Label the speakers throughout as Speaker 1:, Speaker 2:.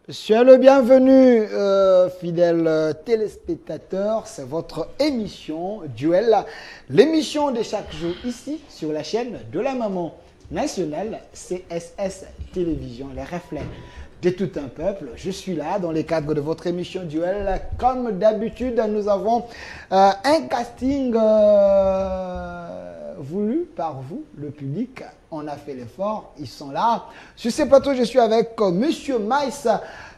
Speaker 1: Soyez le bienvenu, fidèles téléspectateurs. C'est votre émission Duel, l'émission de chaque jour ici sur la chaîne de la maman nationale CSS Télévision, les reflets de tout un peuple. Je suis là dans le cadre de votre émission Duel. Comme d'habitude, nous avons un casting voulu par vous, le public. On a fait l'effort, ils sont là. Sur ce plateau, je suis avec Monsieur Maïs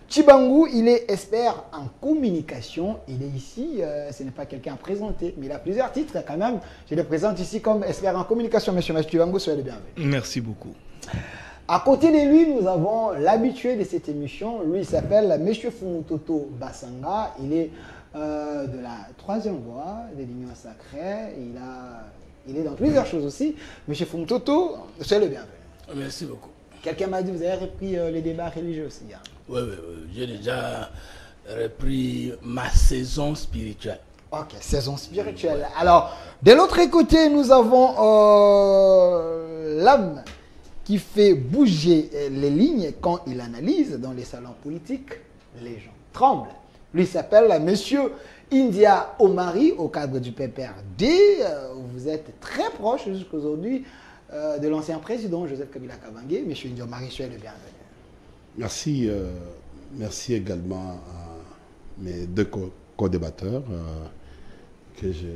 Speaker 1: Tshibangou. Il est expert en communication. Il est ici, ce n'est pas quelqu'un à présenter, mais il a plusieurs titres quand même. Je le présente ici comme expert en communication. Monsieur Maïs Tshibangou, soyez le bienvenu.
Speaker 2: Merci beaucoup.
Speaker 1: À côté de lui, nous avons l'habitué de cette émission. Lui, il s'appelle Monsieur Fumutoto Basanga. Il est de la troisième voie de l'Union Sacrée. Il est dans plusieurs choses aussi. Monsieur Fumutoto, soyez le bienvenu.
Speaker 3: Merci beaucoup.
Speaker 1: Quelqu'un m'a dit que vous avez repris les débats religieux aussi. Hein?
Speaker 3: Oui. J'ai déjà repris ma saison spirituelle.
Speaker 1: Ok, saison spirituelle. Alors, de l'autre côté, nous avons l'homme qui fait bouger les lignes quand il analyse dans les salons politiques. Les gens tremblent. Lui s'appelle Monsieur India Omari, au cadre du PPRD. Vous êtes très proche jusqu'aujourd'hui de l'ancien président Joseph Kabila Kabange. Monsieur India Omari, soyez le bienvenu.
Speaker 4: Merci. Merci également à mes deux co-débatteurs que je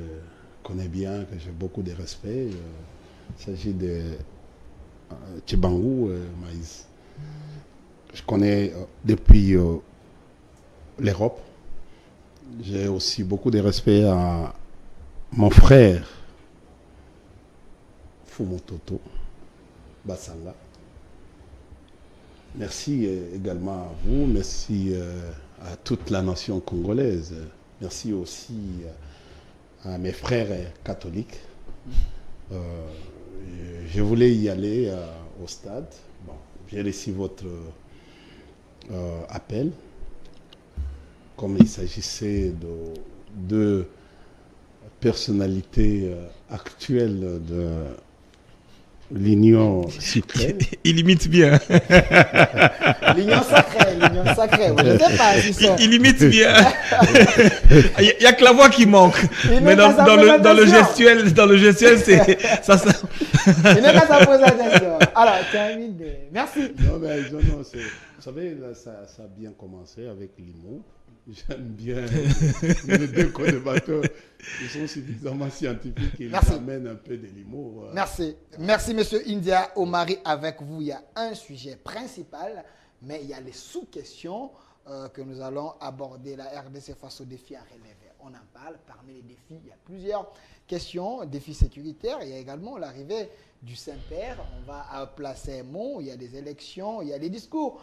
Speaker 4: connais bien, que j'ai beaucoup de respect. Il s'agit de Tshibangou Maïs. Je connais depuis l'Europe. J'ai aussi beaucoup de respect à mon frère Fumutoto Basanga. Merci également à vous, merci à toute la nation congolaise. Merci aussi à mes frères catholiques. Je voulais y aller au stade. Bon, j'ai reçu votre appel. Comme il s'agissait de deux personnalités actuelles de l'Union suprême.
Speaker 2: Il imite bien.
Speaker 1: L'Union sacrée, l'Union sacrée. Je ne sais pas si ça...
Speaker 2: Il imite bien. Il n'y a que la voix qui manque. Mais dans le gestuel, c'est ça.
Speaker 1: Il n'est pas sa présentation. Alors, termine. Merci.
Speaker 4: Non, vous savez, là, ça a bien commencé avec l'IMO. J'aime bien les deux co-débatteurs. Ils sont suffisamment scientifiques et ils amènent un peu de l'humour.
Speaker 1: Merci. Merci, Monsieur India Omari. Avec vous, il y a un sujet principal, mais il y a les sous-questions que nous allons aborder. La RDC face aux défis à relever. On en parle. Parmi les défis, il y a plusieurs questions. Défis sécuritaires. Il y a également l'arrivée du Saint-Père. On va placer un mot. Il y a des élections. Il y a des discours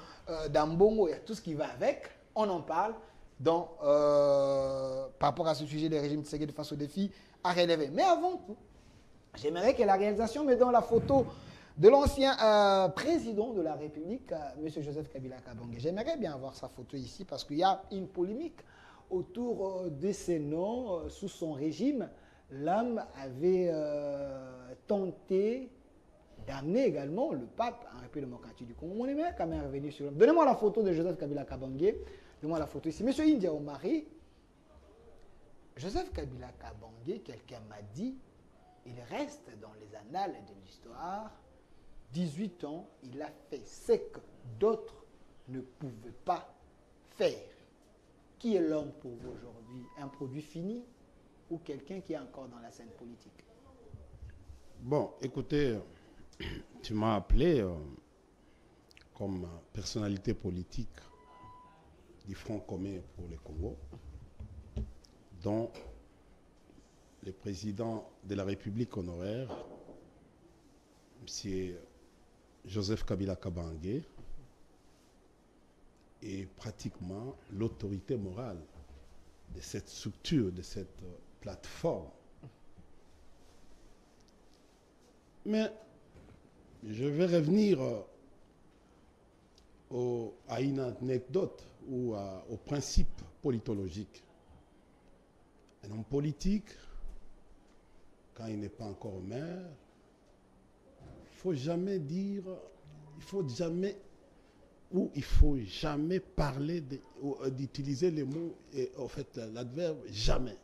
Speaker 1: d'Ambongo. Il y a tout ce qui va avec. On en parle. Donc, par rapport à ce sujet des régimes de face aux défis à relever. Mais avant tout, j'aimerais que la réalisation me donne la photo de l'ancien président de la République, M. Joseph Kabila Kabange. J'aimerais bien avoir sa photo ici parce qu'il y a une polémique autour de ses noms. Sous son régime, l'homme avait tenté d'amener également le pape en République démocratique du Congo. On aimerait quand même revenir sur l'homme. Donnez-moi la photo de Joseph Kabila Kabange. Donnez-moi la photo ici. Monsieur India Omari, Joseph Kabila Kabange, quelqu'un m'a dit, il reste dans les annales de l'histoire. 18 ans, il a fait ce que d'autres ne pouvaient pas faire. Qui est l'homme pour vous aujourd'hui? Un produit fini ou quelqu'un qui est encore dans la scène politique?
Speaker 4: Bon, écoutez, tu m'as appelé comme personnalité politique du Front commun pour le Congo, dont le président de la République honoraire, M. Joseph Kabila Kabange, est pratiquement l'autorité morale de cette structure, de cette plateforme. Mais je vais revenir à une anecdote ou au principe politologique. Un homme politique, quand il n'est pas encore maire, il ne faut jamais où il ne faut jamais parler, d'utiliser les mots, et en fait, l'adverbe jamais.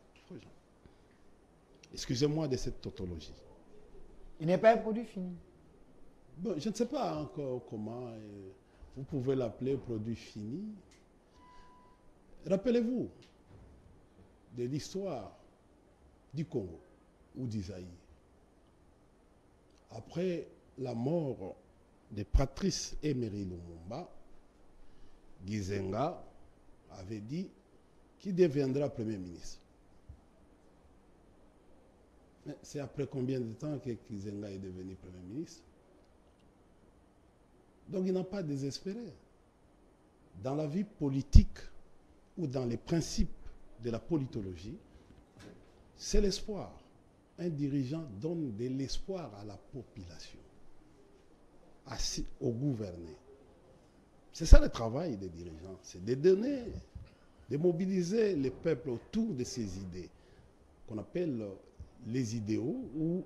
Speaker 4: Excusez-moi de cette tautologie.
Speaker 1: Il n'est pas un produit fini.
Speaker 4: Bon, je ne sais pas encore comment vous pouvez l'appeler produit fini. Rappelez-vous de l'histoire du Congo ou d'Isaïe. Après la mort de Patrice Emery Lumumba, Gizenga avait dit qui deviendra Premier ministre. Mais c'est après combien de temps que Gizenga est devenu Premier ministre? Donc il n'a pas désespéré. Dans la vie politique ou dans les principes de la politologie, c'est l'espoir. Un dirigeant donne de l'espoir à la population, aux gouvernés. C'est ça le travail des dirigeants, c'est de donner, de mobiliser les peuples autour de ces idées, qu'on appelle les idéaux ou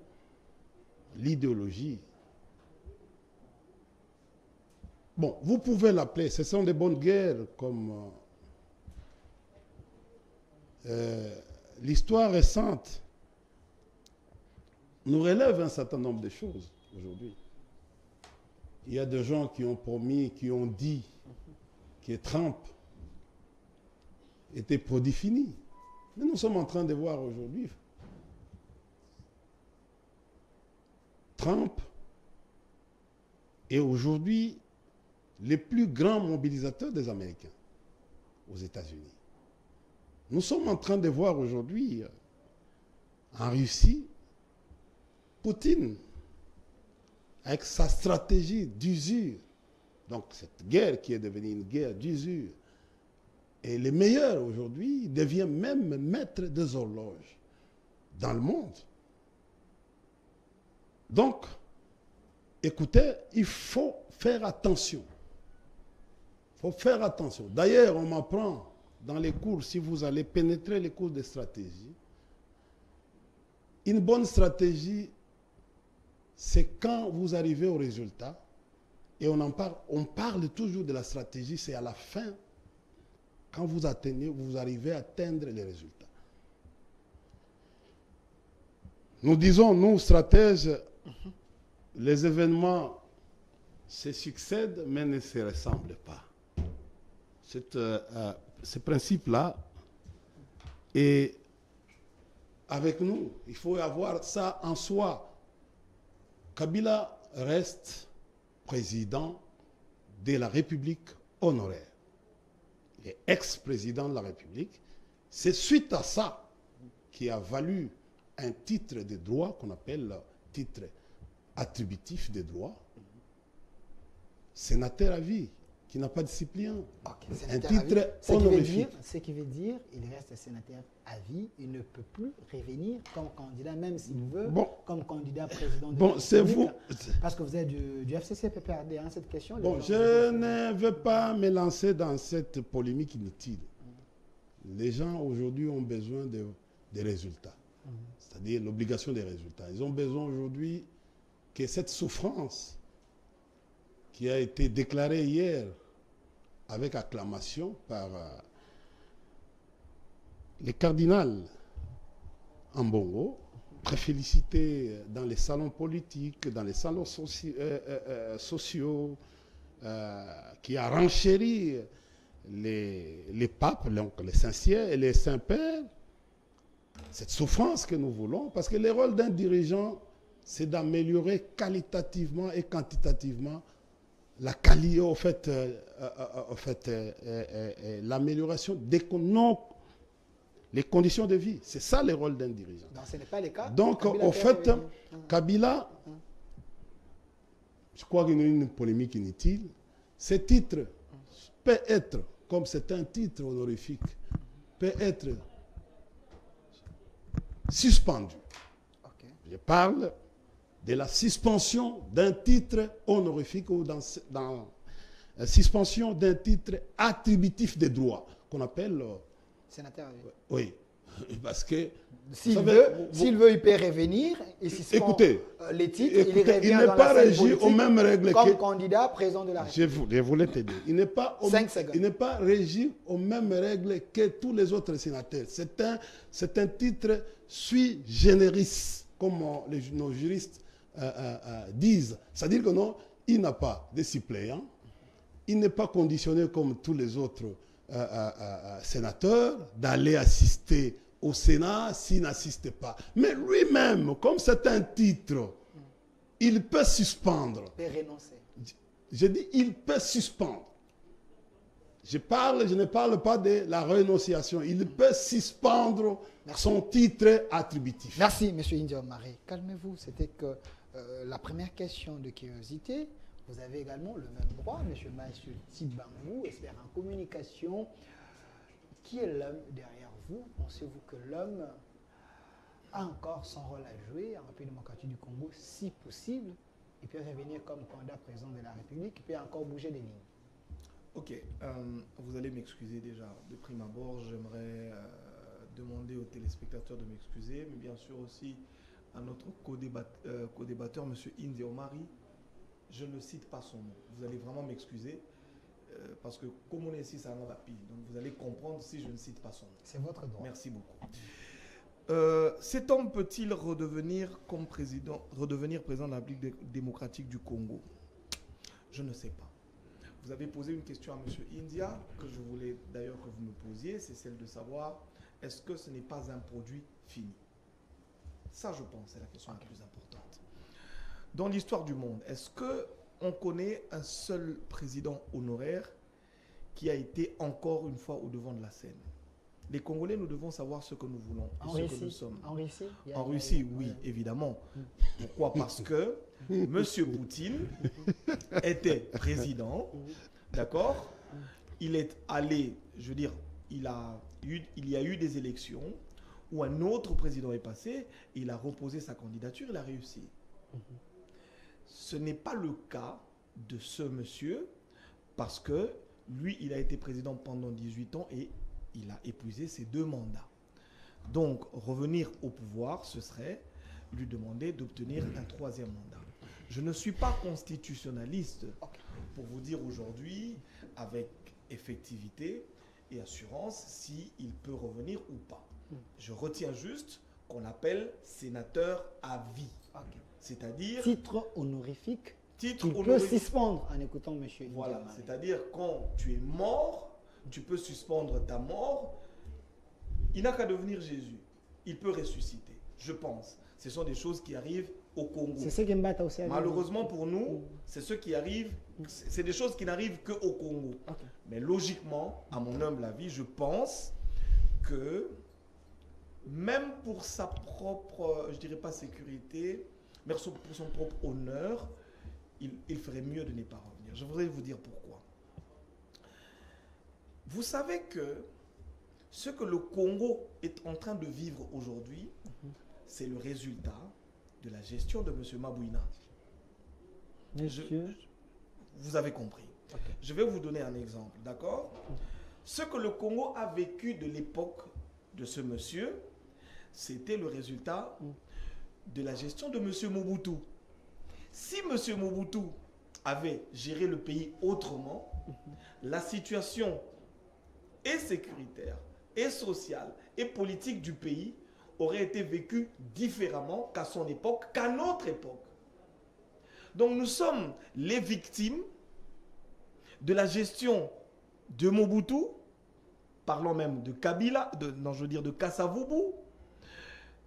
Speaker 4: l'idéologie. Bon, vous pouvez l'appeler, ce sont des bonnes guerres comme l'histoire récente nous relève un certain nombre de choses aujourd'hui. Il y a des gens qui ont promis, qui ont dit que Trump était produit fini. Mais nous sommes en train de voir aujourd'hui Trump est aujourd'hui le plus grand mobilisateur des Américains aux États-Unis. Nous sommes en train de voir aujourd'hui en Russie Poutine avec sa stratégie d'usure. Donc cette guerre qui est devenue une guerre d'usure. Et les meilleurs aujourd'hui deviennent même maîtres des horloges dans le monde. Donc, écoutez, il faut faire attention. Il faut faire attention. D'ailleurs, on m'apprend dans les cours, si vous allez pénétrer les cours de stratégie, une bonne stratégie, c'est quand vous arrivez au résultat, et on parle toujours de la stratégie, c'est à la fin, quand vous arrivez à atteindre les résultats. Nous disons, nous, stratèges, les événements se succèdent, mais ne se ressemblent pas. Ce principe-là, et avec nous, il faut avoir ça en soi. Kabila reste président de la République honoraire. Il est ex-président de la République. C'est suite à ça qui a valu un titre de droit qu'on appelle le titre attributif de droit. Sénateur à vie, qui n'a pas de suppléant.
Speaker 1: Okay,
Speaker 4: un titre honorifique.
Speaker 1: Ce qui veut dire il reste sénateur à vie, il ne peut plus revenir comme candidat, même s'il veut, comme candidat président de la République. Parce que vous êtes du FCC PPRD, hein, cette question.
Speaker 4: Je ne veux pas me lancer dans cette polémique inutile. Les gens aujourd'hui ont besoin de résultats, c'est-à-dire l'obligation des résultats. Ils ont besoin aujourd'hui que cette souffrance qui a été déclarée hier avec acclamation par les cardinals en Bongo, très félicités dans les salons politiques, dans les salons sociaux, qui a renchéri les papes, les Saint-Sièrs et les Saints-Pères. Cette souffrance que nous voulons, parce que le rôle d'un dirigeant, c'est d'améliorer qualitativement et quantitativement l'amélioration des les conditions de vie. C'est ça le rôle d'un dirigeant.
Speaker 1: Donc ce n'est pas le cas.
Speaker 4: Donc, au fait, Kabila, je crois qu'il y a une polémique inutile. Ce titre peut être, comme c'est un titre honorifique, peut être suspendu. Okay. Je parle de la suspension d'un titre honorifique ou dans la suspension d'un titre attributif des droits qu'on appelle...
Speaker 1: sénateur à vie.
Speaker 4: Oui. Parce que...
Speaker 1: S'il veut, il peut revenir. Et si
Speaker 4: écoutez,
Speaker 1: les titres, il revient
Speaker 4: il n'est
Speaker 1: dans
Speaker 4: pas
Speaker 1: la scène
Speaker 4: régi
Speaker 1: politique
Speaker 4: aux mêmes règles
Speaker 1: comme
Speaker 4: que...
Speaker 1: candidat président de la République.
Speaker 4: Je voulais t'aider. Il n'est pas, régi aux mêmes règles que tous les autres sénateurs. C'est un titre sui generis, comme nos juristes disent. C'est-à-dire que non, il n'a pas de suppléant. Il n'est pas conditionné comme tous les autres sénateurs d'aller assister au Sénat s'il n'assiste pas. Mais lui-même, comme c'est un titre, il peut suspendre.
Speaker 1: Il peut renoncer.
Speaker 4: Je dis, il peut suspendre. Je ne parle pas de la renonciation. Il peut suspendre son titre attributif.
Speaker 1: Merci, M. India Omari. Calmez-vous. C'était que la première question de curiosité. Vous avez également le même droit, M. Maïsou Tibangou, expert en communication. Qui est l'homme derrière vous? Pensez-vous que l'homme a encore son rôle à jouer en République démocratique du Congo, si possible? Il peut revenir comme candidat président de la République, il peut encore bouger des lignes.
Speaker 2: Ok, vous allez m'excuser déjà. De prime abord, j'aimerais demander aux téléspectateurs de m'excuser, mais bien sûr aussi à notre co-débatteur, M. India Omari. Je ne cite pas son nom. Vous allez vraiment m'excuser. Parce que comme on est ici, ça en va pire. Donc vous allez comprendre si je ne cite pas son nom.
Speaker 1: C'est votre droit.
Speaker 2: Merci beaucoup. Cet homme peut-il redevenir président de la République démocratique du Congo? Je ne sais pas. Vous avez posé une question à M. India, que je voulais d'ailleurs que vous me posiez, c'est celle de savoir, est-ce que ce n'est pas un produit fini? Ça, je pense, c'est la question la plus importante. Dans l'histoire du monde, est-ce qu'on connaît un seul président honoraire qui a été encore une fois au devant de la scène? Les Congolais, nous devons savoir ce que nous voulons et ce que nous sommes.
Speaker 1: En Russie?
Speaker 2: En Russie, oui, évidemment. Pourquoi? Parce que M. Poutine était président, d'accord? Il est allé, je veux dire, il y a eu des élections où un autre président est passé, il a reposé sa candidature, il a réussi. Ce n'est pas le cas de ce monsieur, parce que lui, il a été président pendant 18 ans et il a épuisé ses 2 mandats. Donc, revenir au pouvoir, ce serait lui demander d'obtenir un 3e mandat. Je ne suis pas constitutionnaliste pour vous dire aujourd'hui, avec effectivité et assurance, s'il peut revenir ou pas. Je retiens juste qu'on appelle sénateur à vie. C'est-à-dire...
Speaker 1: Titre honorifique.
Speaker 2: Titre
Speaker 1: honorifique. Peut suspendre en écoutant M.
Speaker 2: Voilà, c'est-à-dire quand tu es mort, tu peux suspendre ta mort. Il n'a qu'à devenir Jésus. Il peut ressusciter, je pense. Ce sont des choses qui arrivent au Congo.
Speaker 1: C'est ce qui me bat aussi.
Speaker 2: Malheureusement pour nous, c'est ce qui arrive. C'est des choses qui n'arrivent qu'au Congo. Mais logiquement, à mon humble avis, je pense que même pour sa propre, je dirais pas sécurité, mais pour son propre honneur, il ferait mieux de ne pas revenir. Je voudrais vous dire pourquoi. Vous savez que ce que le Congo est en train de vivre aujourd'hui, c'est le résultat de la gestion de M. Mabouina. Vous avez compris. Je vais vous donner un exemple, d'accord? Ce que le Congo a vécu de l'époque de ce monsieur, c'était le résultat de la gestion de M. Mobutu. Si M. Mobutu avait géré le pays autrement, la situation et sécuritaire, et sociale, et politique du pays aurait été vécue différemment qu'à son époque, qu'à notre époque. Donc nous sommes les victimes de la gestion de Mobutu, parlons même de Kabila, de Kasavubu,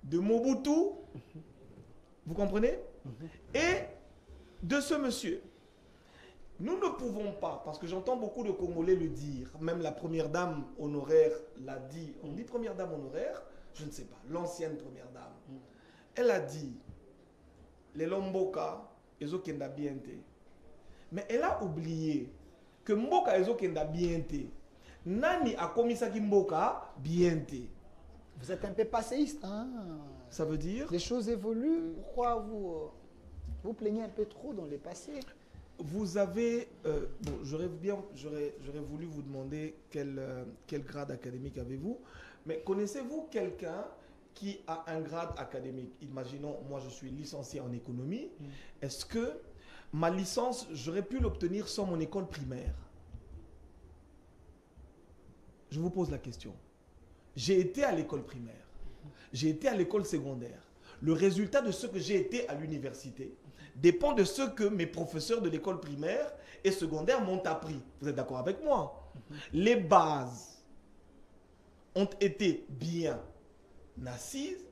Speaker 2: de Mobutu, vous comprenez? Et de ce monsieur. Nous ne pouvons pas, parce que j'entends beaucoup de Congolais le dire, même la première dame honoraire l'a dit, on dit première dame honoraire, je ne sais pas, l'ancienne première dame. Elle a dit, les Lomboka, ils ont kenda bienté. Mais elle a oublié que Mboka, ils ont kenda bienté. Nani a commis ça qui Mboka bienté.
Speaker 1: Vous êtes un peu passéiste, hein?
Speaker 2: Ça veut dire?
Speaker 1: Les choses évoluent. Pourquoi vous plaignez un peu trop dans le passé?
Speaker 2: Vous avez... bon, j'aurais voulu vous demander quel grade académique avez-vous, Mais connaissez-vous quelqu'un qui a un grade académique? Imaginons, moi je suis licencié en économie. Est-ce que ma licence, j'aurais pu l'obtenir sans mon école primaire? Je vous pose la question. J'ai été à l'école primaire. J'ai été à l'école secondaire. Le résultat de ce que j'ai été à l'université dépend de ce que mes professeurs de l'école primaire et secondaire m'ont appris. Vous êtes d'accord avec moi? Les bases ont été bien assises.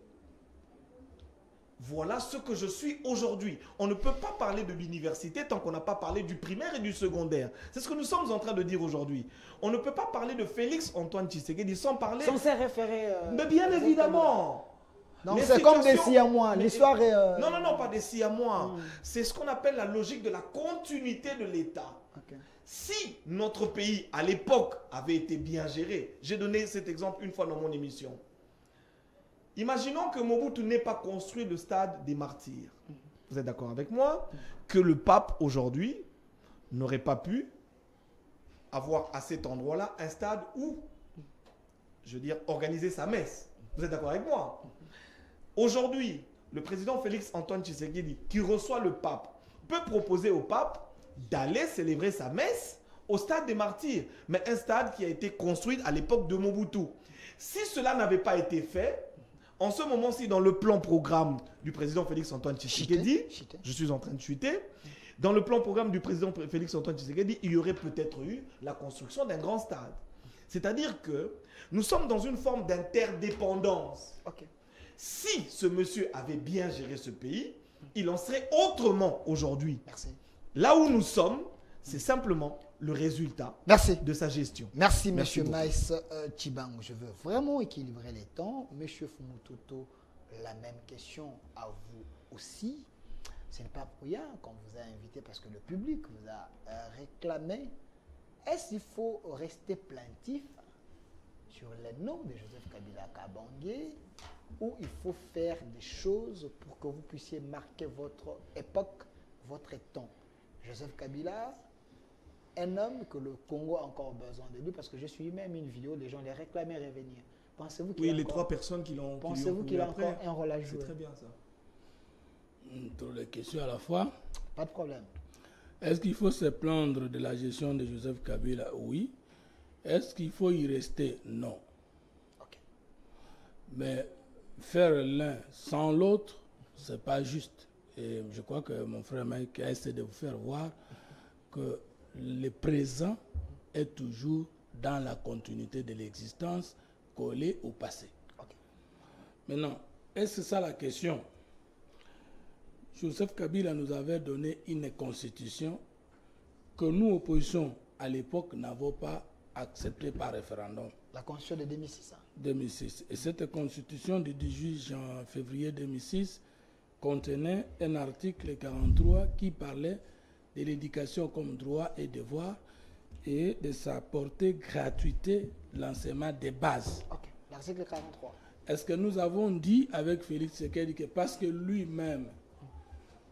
Speaker 2: Voilà ce que je suis aujourd'hui. On ne peut pas parler de l'université tant qu'on n'a pas parlé du primaire et du secondaire. C'est ce que nous sommes en train de dire aujourd'hui. On ne peut pas parler de Félix Antoine Tshisekedi sans parler...
Speaker 5: Sans se référer...
Speaker 2: Mais bien évidemment.
Speaker 1: Donc c'est comme des siamois. L'histoire est...
Speaker 2: Non, pas des siamois. C'est ce qu'on appelle la logique de la continuité de l'État.
Speaker 1: Okay.
Speaker 2: Si notre pays, à l'époque, avait été bien géré, j'ai donné cet exemple une fois dans mon émission. Imaginons que Mobutu n'ait pas construit le stade des martyrs. Vous êtes d'accord avec moi? Que le pape, aujourd'hui, n'aurait pas pu avoir à cet endroit-là un stade où, je veux dire, organiser sa messe. Vous êtes d'accord avec moi? Aujourd'hui, le président Félix Antoine Tshisekedi, qui reçoit le pape, peut proposer au pape d'aller célébrer sa messe au stade des martyrs. Mais un stade qui a été construit à l'époque de Mobutu. Si cela n'avait pas été fait, en ce moment-ci, dans le plan programme du président Félix Antoine Tshisekedi, je suis en train de chuter, dans le plan programme du président Félix Antoine Tshisekedi, il y aurait peut-être eu la construction d'un grand stade. C'est-à-dire que nous sommes dans une forme d'interdépendance.
Speaker 1: Okay.
Speaker 2: Si ce monsieur avait bien géré ce pays, il en serait autrement aujourd'hui.
Speaker 1: Merci.
Speaker 2: Là où nous sommes, c'est simplement le résultat de sa gestion.
Speaker 1: Merci, monsieur Maïs Tshibang. Je veux vraiment équilibrer les temps. Monsieur Fumututu, la même question à vous aussi. Ce n'est pas pour rien qu'on vous a invité parce que le public vous a réclamé. Est-ce qu'il faut rester plaintif sur les noms de Joseph Kabila Kabange ou il faut faire des choses pour que vous puissiez marquer votre époque, votre temps? Joseph Kabila, un homme que le Congo a encore besoin de lui, parce que je suis même une vidéo, les gens les réclamaient revenir. Pensez-vous qu'il
Speaker 2: les trois personnes qui l'ont...
Speaker 1: Pensez-vous qu'il a encore un rôle à jouer?
Speaker 2: C'est très bien ça.
Speaker 3: Toutes les questions à la fois.
Speaker 1: Pas de problème.
Speaker 3: Est-ce qu'il faut se plaindre de la gestion de Joseph Kabila? Oui. Est-ce qu'il faut y rester? Non.
Speaker 1: Okay.
Speaker 3: Mais faire l'un sans l'autre, ce n'est pas juste. Et je crois que mon frère Mike a essayé de vous faire voir que le présent est toujours dans la continuité de l'existence collée au passé.
Speaker 1: Okay.
Speaker 3: Maintenant, est-ce que ça la question? Joseph Kabila nous avait donné une constitution que nous, opposition, à l'époque, n'avons pas acceptée par référendum.
Speaker 1: La constitution de 2006.
Speaker 3: 2006. Et cette constitution du 18 février 2006 contenait un article 43 qui parlait de l'éducation comme droit et devoir et de sa portée gratuité, l'enseignement des bases.
Speaker 1: Ok, l'article 43.
Speaker 3: Est-ce que nous avons dit avec Félix Tshisekedi que parce que lui-même,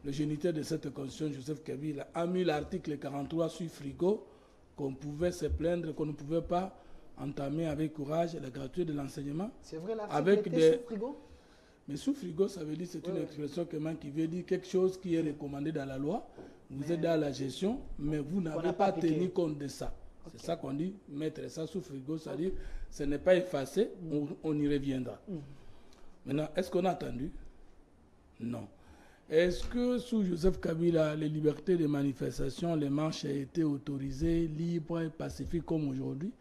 Speaker 3: le géniteur de cette constitution, Joseph Kabila, a mis l'article 43 sur frigo, qu'on pouvait se plaindre, qu'on ne pouvait pas entamer avec courage la gratuité de l'enseignement?
Speaker 1: C'est vrai, l'article était sous frigo?
Speaker 3: Mais sous frigo, ça veut dire c'est une expression qui veut dire quelque chose qui est recommandé dans la loi. Vous êtes dans la gestion, mais vous n'avez pas tenu compte de ça. Okay. C'est ça qu'on dit, mettre ça sous frigo, c'est-à-dire ce n'est pas effacé, on y reviendra. Maintenant, est-ce qu'on a attendu? Non. Est-ce que sous Joseph Kabila, les libertés de manifestation, les marches ont été autorisées, libres et pacifiques comme aujourd'hui?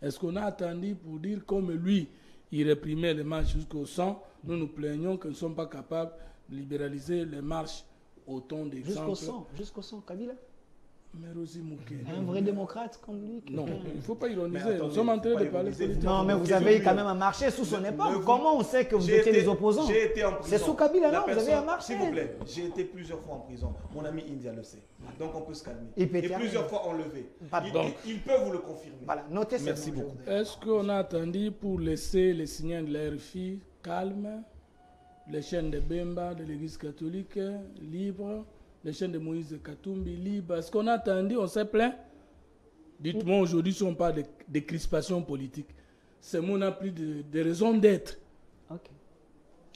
Speaker 3: Est-ce qu'on a attendu pour dire comme lui, il réprimait les marches jusqu'au sang? Nous nous plaignons que nous ne sommes pas capables de libéraliser les marches autant d'exemples.
Speaker 1: Jusqu'au sang, Kabila?
Speaker 3: Mais Rosi Mouké.
Speaker 1: Un vrai démocrate comme lui?
Speaker 3: Non, il ne faut pas ironiser. Nous sommes en train de parler politique.
Speaker 1: Non, mais vous avez quand même marché sous son époque. Comment on sait que vous étiez les opposants?
Speaker 2: J'ai été en prison.
Speaker 1: C'est sous Kabila, non? Vous avez marché.
Speaker 2: S'il vous plaît, j'ai été plusieurs fois en prison. Mon ami India le sait. Donc on peut se calmer.
Speaker 1: Et
Speaker 2: plusieurs fois enlevé. Il peut vous le confirmer.
Speaker 1: Voilà, notez ça.
Speaker 2: Merci beaucoup.
Speaker 3: Est-ce qu'on a attendu pour laisser les signaux de la RFI calmes, les chaînes de Bemba, de l'Église catholique libres, les chaînes de Moïse Katumbi libres? Est-ce qu'on a attendu? On s'est plaint? Dites-moi aujourd'hui si on parle de crispation politique. ce mot n'a plus de raison d'être.
Speaker 1: Ok.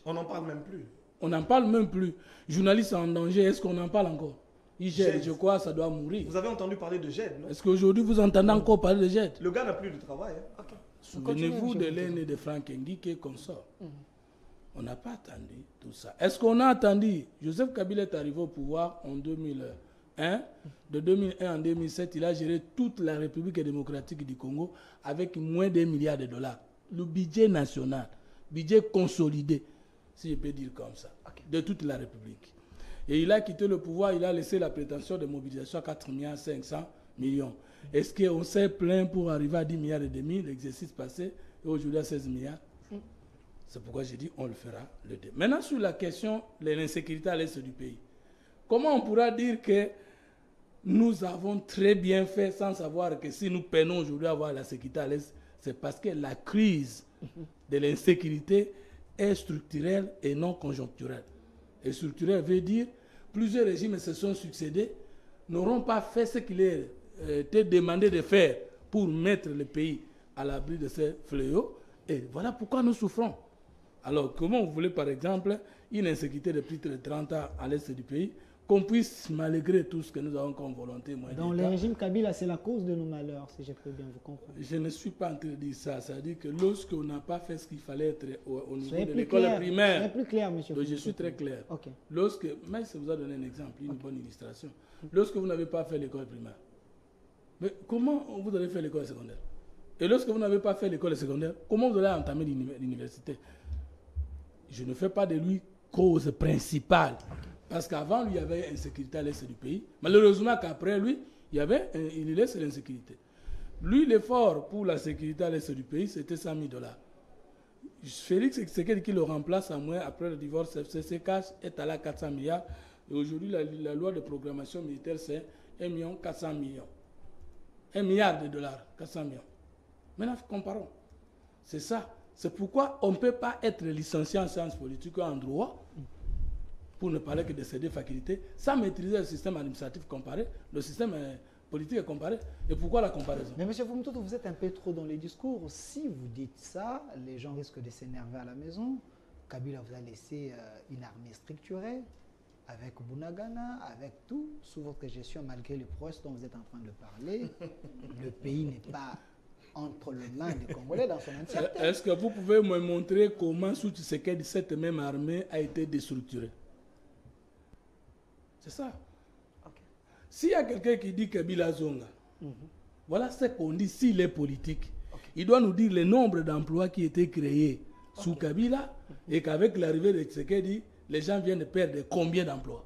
Speaker 2: On n'en parle même plus.
Speaker 3: On n'en parle même plus. Journaliste en danger, est-ce qu'on en parle encore? Il jette,
Speaker 2: Jette.
Speaker 3: je crois, ça doit mourir.
Speaker 2: Vous avez entendu parler de GED, non?
Speaker 3: Est-ce qu'aujourd'hui vous entendez encore parler de jet?
Speaker 2: Le gars n'a plus de travail. Hein.
Speaker 1: Ok.
Speaker 3: Souvenez-vous de l'aîné de Franck Nguy comme ça. On n'a pas attendu tout ça. Est-ce qu'on a attendu? Joseph Kabila est arrivé au pouvoir en 2001. De 2001 en 2007, il a géré toute la République démocratique du Congo avec moins d'1 milliard de dollars. Le budget national, budget consolidé, si je peux dire comme ça, de toute la République. Et il a quitté le pouvoir, il a laissé la prétention de mobilisation à 4 500 millions. Est-ce qu'on s'est plaint pour arriver à 10 milliards et demi l'exercice passé et aujourd'hui à 16 milliards? C'est pourquoi j'ai dit on le fera le dé. Maintenant sur la question de l'insécurité à l'est du pays. Comment on pourra dire que nous avons très bien fait sans savoir que si nous peinons aujourd'hui à avoir la sécurité à l'est, c'est parce que la crise de l'insécurité est structurelle et non conjoncturelle. Et structurelle veut dire plusieurs régimes se sont succédés, n'auront pas fait ce qu'il était demandé de faire pour mettre le pays à l'abri de ces fléaux. Et voilà pourquoi nous souffrons. Alors, comment vous voulez, par exemple, une insécurité de plus de 30 ans à l'est du pays, qu'on puisse, malgré tout ce que nous avons comme volonté,
Speaker 5: dans le régime Kabila, c'est la cause de nos malheurs, si je peux bien vous comprendre.
Speaker 3: Je ne suis pas en train de dire ça. C'est-à-dire que lorsqu'on n'a pas fait ce qu'il fallait être au niveau
Speaker 5: Soyez
Speaker 3: de
Speaker 5: plus
Speaker 3: l'école
Speaker 5: clair.
Speaker 3: primaire.
Speaker 5: Soyez plus clair, monsieur.
Speaker 3: Donc, je suis très clair.
Speaker 5: Ok.
Speaker 3: Lorsque, mais ça vous a donné un exemple, une bonne illustration. Lorsque vous n'avez pas fait l'école primaire, mais comment vous allez faire l'école secondaire? Et lorsque vous n'avez pas fait l'école secondaire, comment vous allez entamer l'université? Je ne fais pas de lui cause principale. Parce qu'avant, lui, il y avait insécurité à l'est du pays. Malheureusement qu'après lui, il laisse l'insécurité. Lui, l'effort pour la sécurité à l'est du pays, c'était 100 000 $. Félix Tshisekedi qui le remplace à moins après le divorce FCC Cash est allé à 400 milliards. Et aujourd'hui, la loi de programmation militaire, c'est 1 400 000 000. 1 milliard de dollars, 400 millions. Maintenant, comparons. C'est ça. C'est pourquoi on ne peut pas être licencié en sciences politiques ou en droit, pour ne parler que de ces deux facultés, sans maîtriser le système administratif comparé, le système politique est comparé. Et pourquoi la comparaison?
Speaker 1: Mais M. Fumtutu, vous êtes un peu trop dans les discours. Si vous dites ça, les gens risquent de s'énerver à la maison. Kabila vous a laissé une armée structurée, avec Bunagana, avec tout, sous votre gestion, malgré les prouesses dont vous êtes en train de parler. Le pays n'est pas entre les mains des Congolais dans son entièreté.
Speaker 3: Est-ce que vous pouvez me montrer comment sous Tshisekedi cette même armée a été déstructurée? C'est ça.
Speaker 1: Okay.
Speaker 3: S'il y a quelqu'un qui dit Kabila Zonga, voilà ce qu'on dit s'il est politique. Il doit nous dire le nombre d'emplois qui étaient créés sous Kabila et qu'avec l'arrivée de Tshisekedi, les gens viennent de perdre combien d'emplois?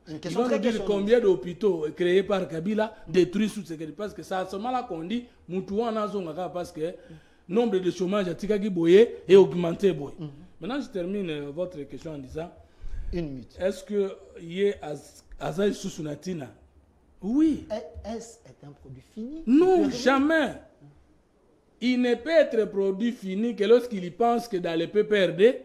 Speaker 3: Il doit nous dire combien d'hôpitaux créés par Kabila détruits sous Tshisekedi. Parce que c'est à ce moment-là qu'on dit Moutouana Zonga parce que le nombre de chômage à Tikagi Boye est augmenté. Maintenant, je termine votre question en disant
Speaker 1: une minute.
Speaker 3: Est-ce que Yé Azaï Susunatina? Oui.
Speaker 1: Est-ce un produit fini?
Speaker 3: Non, jamais. Il ne peut être produit fini que lorsqu'il pense que dans le PPRD,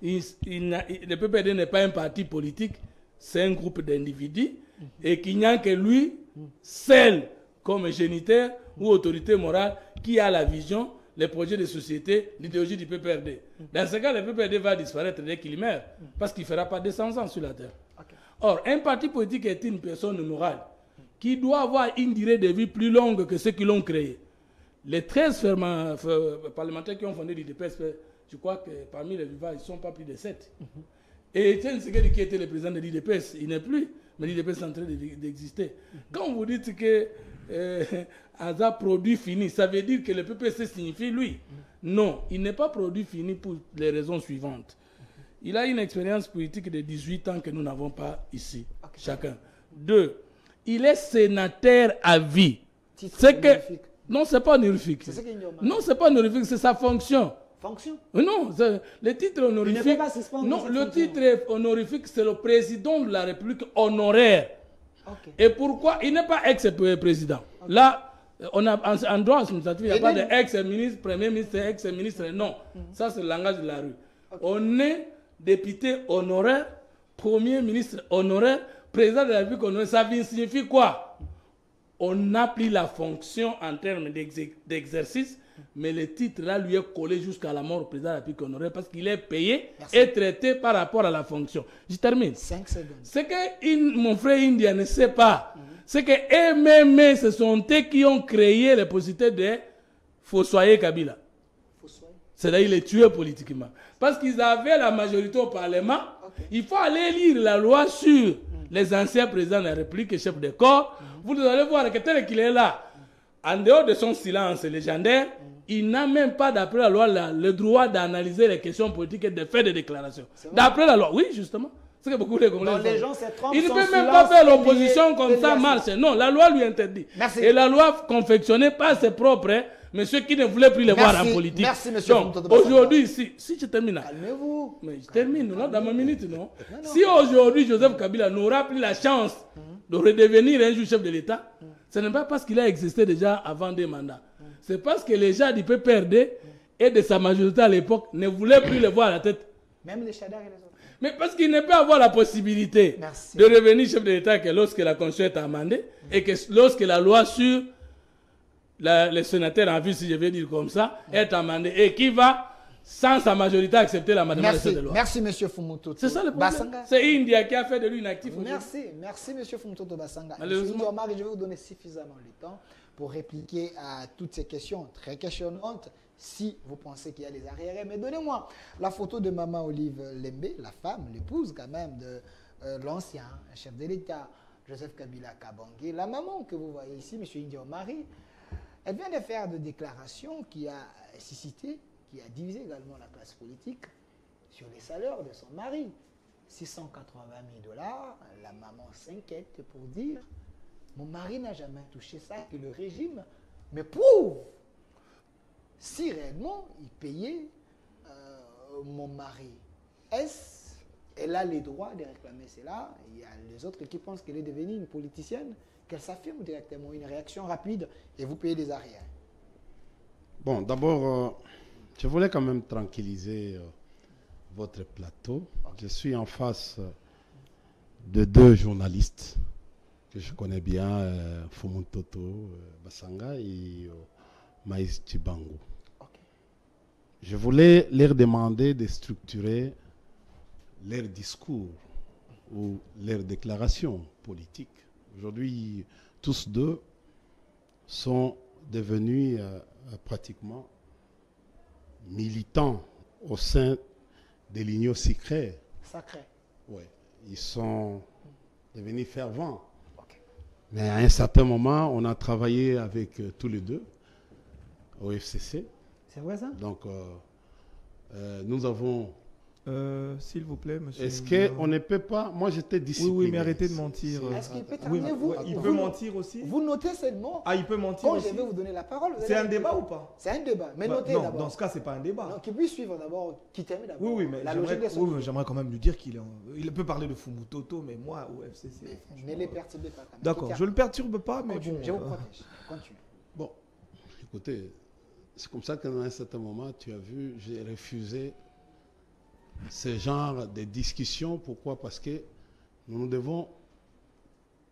Speaker 3: le PPRD n'est pas un parti politique, c'est un groupe d'individus et qu'il n'y a que lui, seul, comme géniteur ou autorité morale, qui a la vision, les projets de société, l'idéologie du PPRD. Dans ce cas, le PPRD va disparaître dès qu'il meurt, parce qu'il ne fera pas 200 ans sur la terre. Okay. Or, un parti politique est une personne morale qui doit avoir une durée de vie plus longue que ceux qui l'ont créé. Les 13 parlementaires qui ont fondé l'IDPS, je crois que parmi les vivants, ils ne sont pas plus de 7. Et Etienne Tshisekedi qui était le président de l'IDPS, il n'est plus, mais l'IDPS est en train d'exister. Quand vous dites que Aza produit fini, ça veut dire que le PPC signifie lui. Non, il n'est pas produit fini pour les raisons suivantes. Il a une expérience politique de 18 ans que nous n'avons pas ici, chacun. 2, il est sénateur à vie. C'est que... Non, ce n'est pas honorifique. Non, ce n'est pas honorifique, c'est sa fonction.
Speaker 1: Fonction?
Speaker 3: Non, le titre honorifique. Non, le titre honorifique, c'est le président de la République honoraire. Okay. Et pourquoi? Il n'est pas ex-président. Okay. Là, on a en droit administratif, il n'y a pas d'ex-ministre, premier ministre, ex-ministre. Non, ça c'est le langage de la rue. Okay. On est député honoraire, premier ministre honoraire, président de la République honoraire. Ça signifie quoi? On n'a plus la fonction en termes d'exercice, mais le titre là lui est collé jusqu'à la mort au président de la République honoré parce qu'il est payé et traité par rapport à la fonction. Je termine.
Speaker 1: 5 secondes.
Speaker 3: Ce que mon frère indien ne sait pas, c'est que eux-mêmes, ce sont eux qui ont créé les possibilités de fossoyer Kabila. C'est-à-dire les tuer politiquement. Parce qu'ils avaient la majorité au Parlement. Il faut aller lire la loi sur les anciens présidents de la République et chefs de corps. Vous allez voir que tel qu'il est là, en dehors de son silence légendaire, il n'a même pas, d'après la loi, le droit d'analyser les questions politiques et de faire des déclarations. D'après la loi, oui, justement. C'est que beaucoup de Congolais il ne peut même pas faire l'opposition comme ça marche. Non, la loi lui interdit.
Speaker 1: Merci.
Speaker 3: Et la loi confectionnée par ses propres, mais ceux qui ne voulaient plus les voir en politique.
Speaker 1: Merci, monsieur.
Speaker 3: Donc, aujourd'hui, si je termine.
Speaker 1: Calmez-vous.
Speaker 3: Mais je termine, non, dans ma minute, non. Si aujourd'hui, Joseph Kabila n'aura plus la chance de redevenir un jour chef de l'État, ce n'est pas parce qu'il a existé déjà avant des mandats. C'est parce que les gens du PPRD et de sa majorité à l'époque ne voulaient plus les voir à la tête.
Speaker 1: Même les Chadar et les autres.
Speaker 3: Mais parce qu'il ne peut avoir la possibilité de revenir chef de l'État que lorsque la Constitution est amendée et que lorsque la loi sur les sénateurs en vue, si je vais dire comme ça, est amendée et qui va, sans sa majorité, accepter la de loi.
Speaker 1: Merci, M. Fumutoto.
Speaker 3: C'est ça le problème. C'est India qui a fait de lui inactif.
Speaker 1: Merci, M. Fumutoto Basanga.
Speaker 3: Malheureusement.
Speaker 1: Je vais vous donner suffisamment de temps pour répliquer à toutes ces questions très questionnantes. Si vous pensez qu'il y a des arriérés, mais donnez-moi la photo de Maman Olive Lembe, la femme, l'épouse quand même de l'ancien chef de l'État, Joseph Kabila Kabange. La maman que vous voyez ici, M. India Omari, elle vient de faire des déclarations qui a suscité, qui a divisé également la classe politique sur les salaires de son mari. 680 000 $, la maman s'inquiète pour dire « Mon mari n'a jamais touché ça, que le régime me prouve ». Si réellement il payait mon mari, est-ce qu'elle a les droits de réclamer cela? Il y a les autres qui pensent qu'elle est devenue une politicienne, qu'elle s'affirme directement, une réaction rapide et vous payez des arrières.
Speaker 4: Bon, d'abord, je voulais quand même tranquilliser votre plateau. Je suis en face de deux journalistes que je connais bien, Fumutoto Basanga et Maïs Chibangu. Je voulais leur demander de structurer leur discours ou leurs déclarations politiques. Aujourd'hui, tous deux sont devenus pratiquement militants au sein de l'Union sacrée. Oui, ils sont devenus fervents. Mais à un certain moment, on a travaillé avec tous les deux au FCC.
Speaker 1: C'est vrai ça?
Speaker 4: Donc, nous avons...
Speaker 2: S'il vous plaît, monsieur.
Speaker 4: Est-ce qu'on ne peut pas... Moi, j'étais discipliné.
Speaker 2: Oui, mais arrêtez de mentir.
Speaker 1: Est-ce qu'il peut terminer vous?
Speaker 2: Il peut mentir aussi.
Speaker 1: Vous notez seulement.
Speaker 2: Ah, il peut mentir
Speaker 1: quand
Speaker 2: aussi.
Speaker 1: je vais vous donner la parole.
Speaker 2: C'est un débat ou pas?
Speaker 1: C'est un débat. Mais notez
Speaker 2: non,
Speaker 1: d'abord.
Speaker 2: Dans ce cas, ce n'est pas un débat.
Speaker 1: Non, qu'il puisse suivre d'abord, qu'il termine d'abord.
Speaker 2: Oui, mais j'aimerais quand même lui dire il peut parler de Fumutoto, mais moi, au FCC.
Speaker 1: Ne les perturbez pas.
Speaker 2: D'accord, je ne le perturbe pas, mais
Speaker 1: bon.
Speaker 2: Je
Speaker 1: vous protège. Continue.
Speaker 4: Bon, écoutez, c'est comme ça qu'à un certain moment, tu as vu, j'ai refusé ce genre de discussion. Pourquoi? Parce que nous devons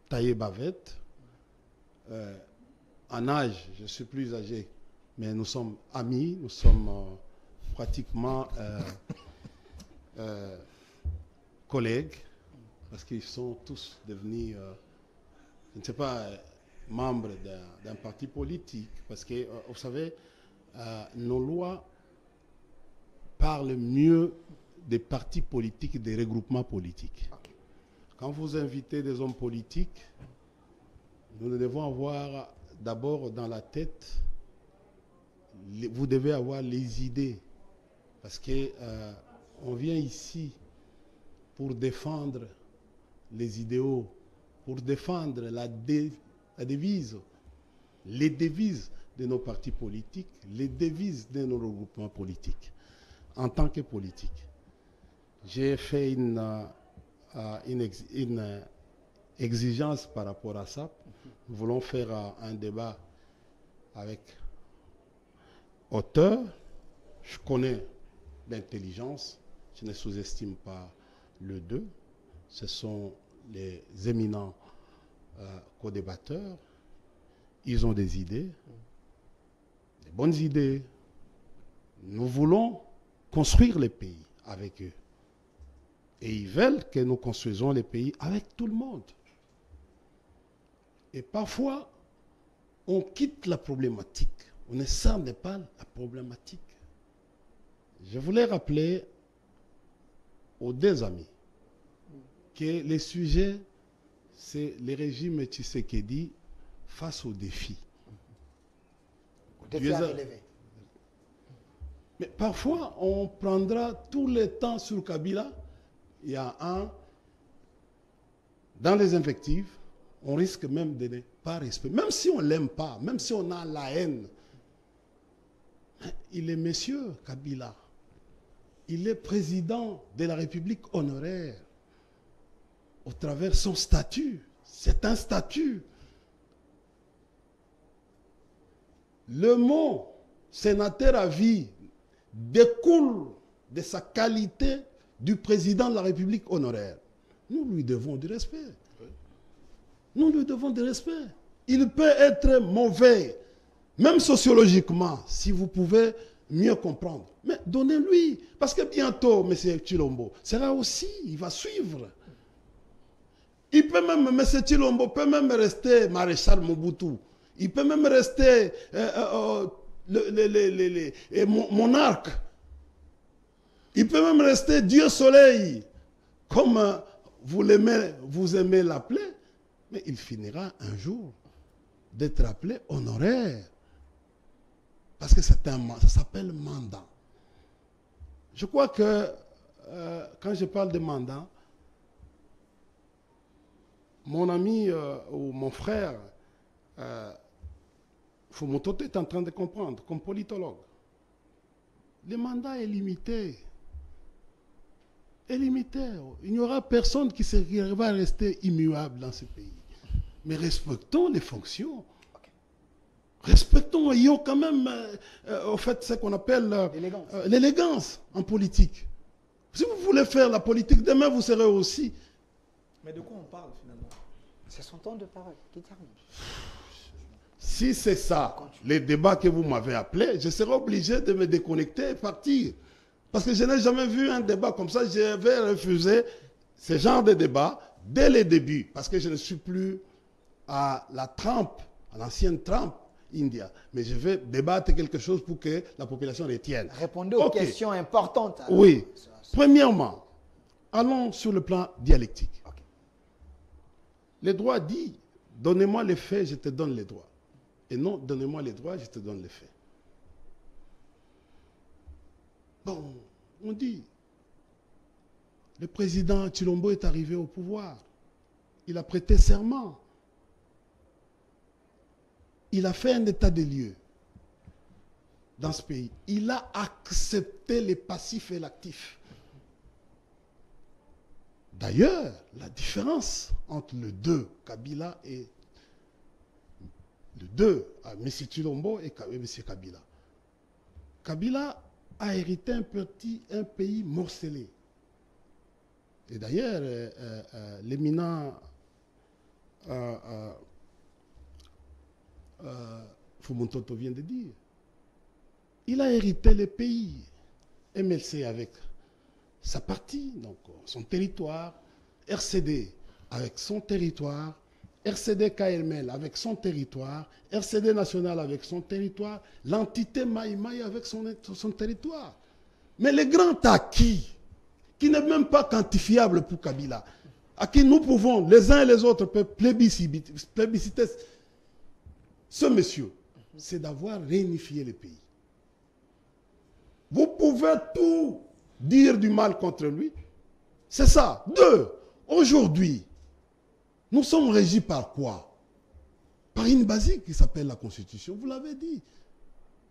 Speaker 4: tailler bavette. En âge, je suis plus âgé, mais nous sommes amis, nous sommes pratiquement collègues, parce qu'ils sont tous devenus, je ne sais pas, membres d'un parti politique. Parce que, vous savez, nos lois parlent mieux des partis politiques et des regroupements politiques. Okay. Quand vous invitez des hommes politiques, nous devons avoir d'abord dans la tête, vous devez avoir les idées. Parce que on vient ici pour défendre les idéaux, pour défendre la devise, les devises de nos partis politiques, les devises de nos regroupements politiques. En tant que politique, j'ai fait une exigence par rapport à ça. Nous voulons faire un débat avec hauteur. Je connais l'intelligence, je ne sous-estime pas le deux. Ce sont les éminents co-débatteurs. Ils ont des idées. des bonnes idées. Nous voulons construire les pays avec eux. Et ils veulent que nous construisons les pays avec tout le monde. Et parfois, on quitte la problématique. On ne cerne pas la problématique. Je voulais rappeler aux deux amis que les sujets, c'est le régime Tshisekedi face aux défis.
Speaker 1: Défi à relever.
Speaker 4: Mais parfois, on prendra tout le temps sur Kabila. Il y a dans les invectives, on risque même de ne pas respecter. Même si on ne l'aime pas, même si on a la haine. Il est monsieur Kabila. Il est président de la République honoraire. Au travers de son statut. C'est un statut. Le mot sénateur à vie découle de sa qualité du président de la République honoraire. Nous lui devons du respect. Nous lui devons du respect. Il peut être mauvais, même sociologiquement, si vous pouvez mieux comprendre. Mais donnez-lui, parce que bientôt, M. Tshilombo sera aussi, il va suivre. Il peut même, M. Tshilombo peut même rester maréchal Mobutu. Il peut même rester monarque. Il peut même rester Dieu Soleil, comme vous aimez l'appeler, mais il finira un jour d'être appelé honoraire. Parce que ça s'appelle mandat. Je crois que quand je parle de mandat, mon ami ou mon frère Fumototo est en train de comprendre, comme politologue. Le mandat est limité. Il n'y aura personne qui va rester immuable dans ce pays. Mais respectons les fonctions. Okay. Respectons, ayons quand même, au fait, ce qu'on appelle l'élégance en politique. Si vous voulez faire la politique, demain vous serez aussi.
Speaker 2: Mais de quoi on parle finalement?
Speaker 1: C'est son temps de parole qui termine.
Speaker 4: Si c'est ça, les débats que vous m'avez appelés, je serai obligé de me déconnecter et partir. Parce que je n'ai jamais vu un débat comme ça. Je vais refuser ce genre de débat dès le début. Parce que je ne suis plus à la Trump, à l'ancienne Trump, India. Mais je vais débattre quelque chose pour que la population retienne.
Speaker 1: Répondez aux questions importantes. Alors.
Speaker 4: Oui. Premièrement, allons sur le plan dialectique. Okay. Le droit dit, donnez-moi les faits, je te donne les droits. Et non, donnez-moi les droits, je te donne les faits. Bon, on dit, le président Tshilombo est arrivé au pouvoir. Il a prêté serment. Il a fait un état des lieux dans ce pays. Il a accepté les passifs et l'actif. D'ailleurs, la différence entre le 2, Kabila, et le 2, M. Tshilombo et M. Kabila. Kabila a hérité un pays morcelé. Et d'ailleurs, l'éminent Fumototo vient de dire, il a hérité le pays. MLC avec sa partie, donc son territoire, RCD avec son territoire, RCD KML avec son territoire, RCD national avec son territoire, l'entité Maïmaï avec son territoire. Mais le grand acquis, qui n'est même pas quantifiable pour Kabila, à qui nous pouvons, les uns et les autres, plébisciter ce monsieur, c'est d'avoir réunifié le pays. Vous pouvez tout dire du mal contre lui. C'est ça. 2, aujourd'hui, nous sommes régis par quoi? Par une basique qui s'appelle la Constitution. Vous l'avez dit.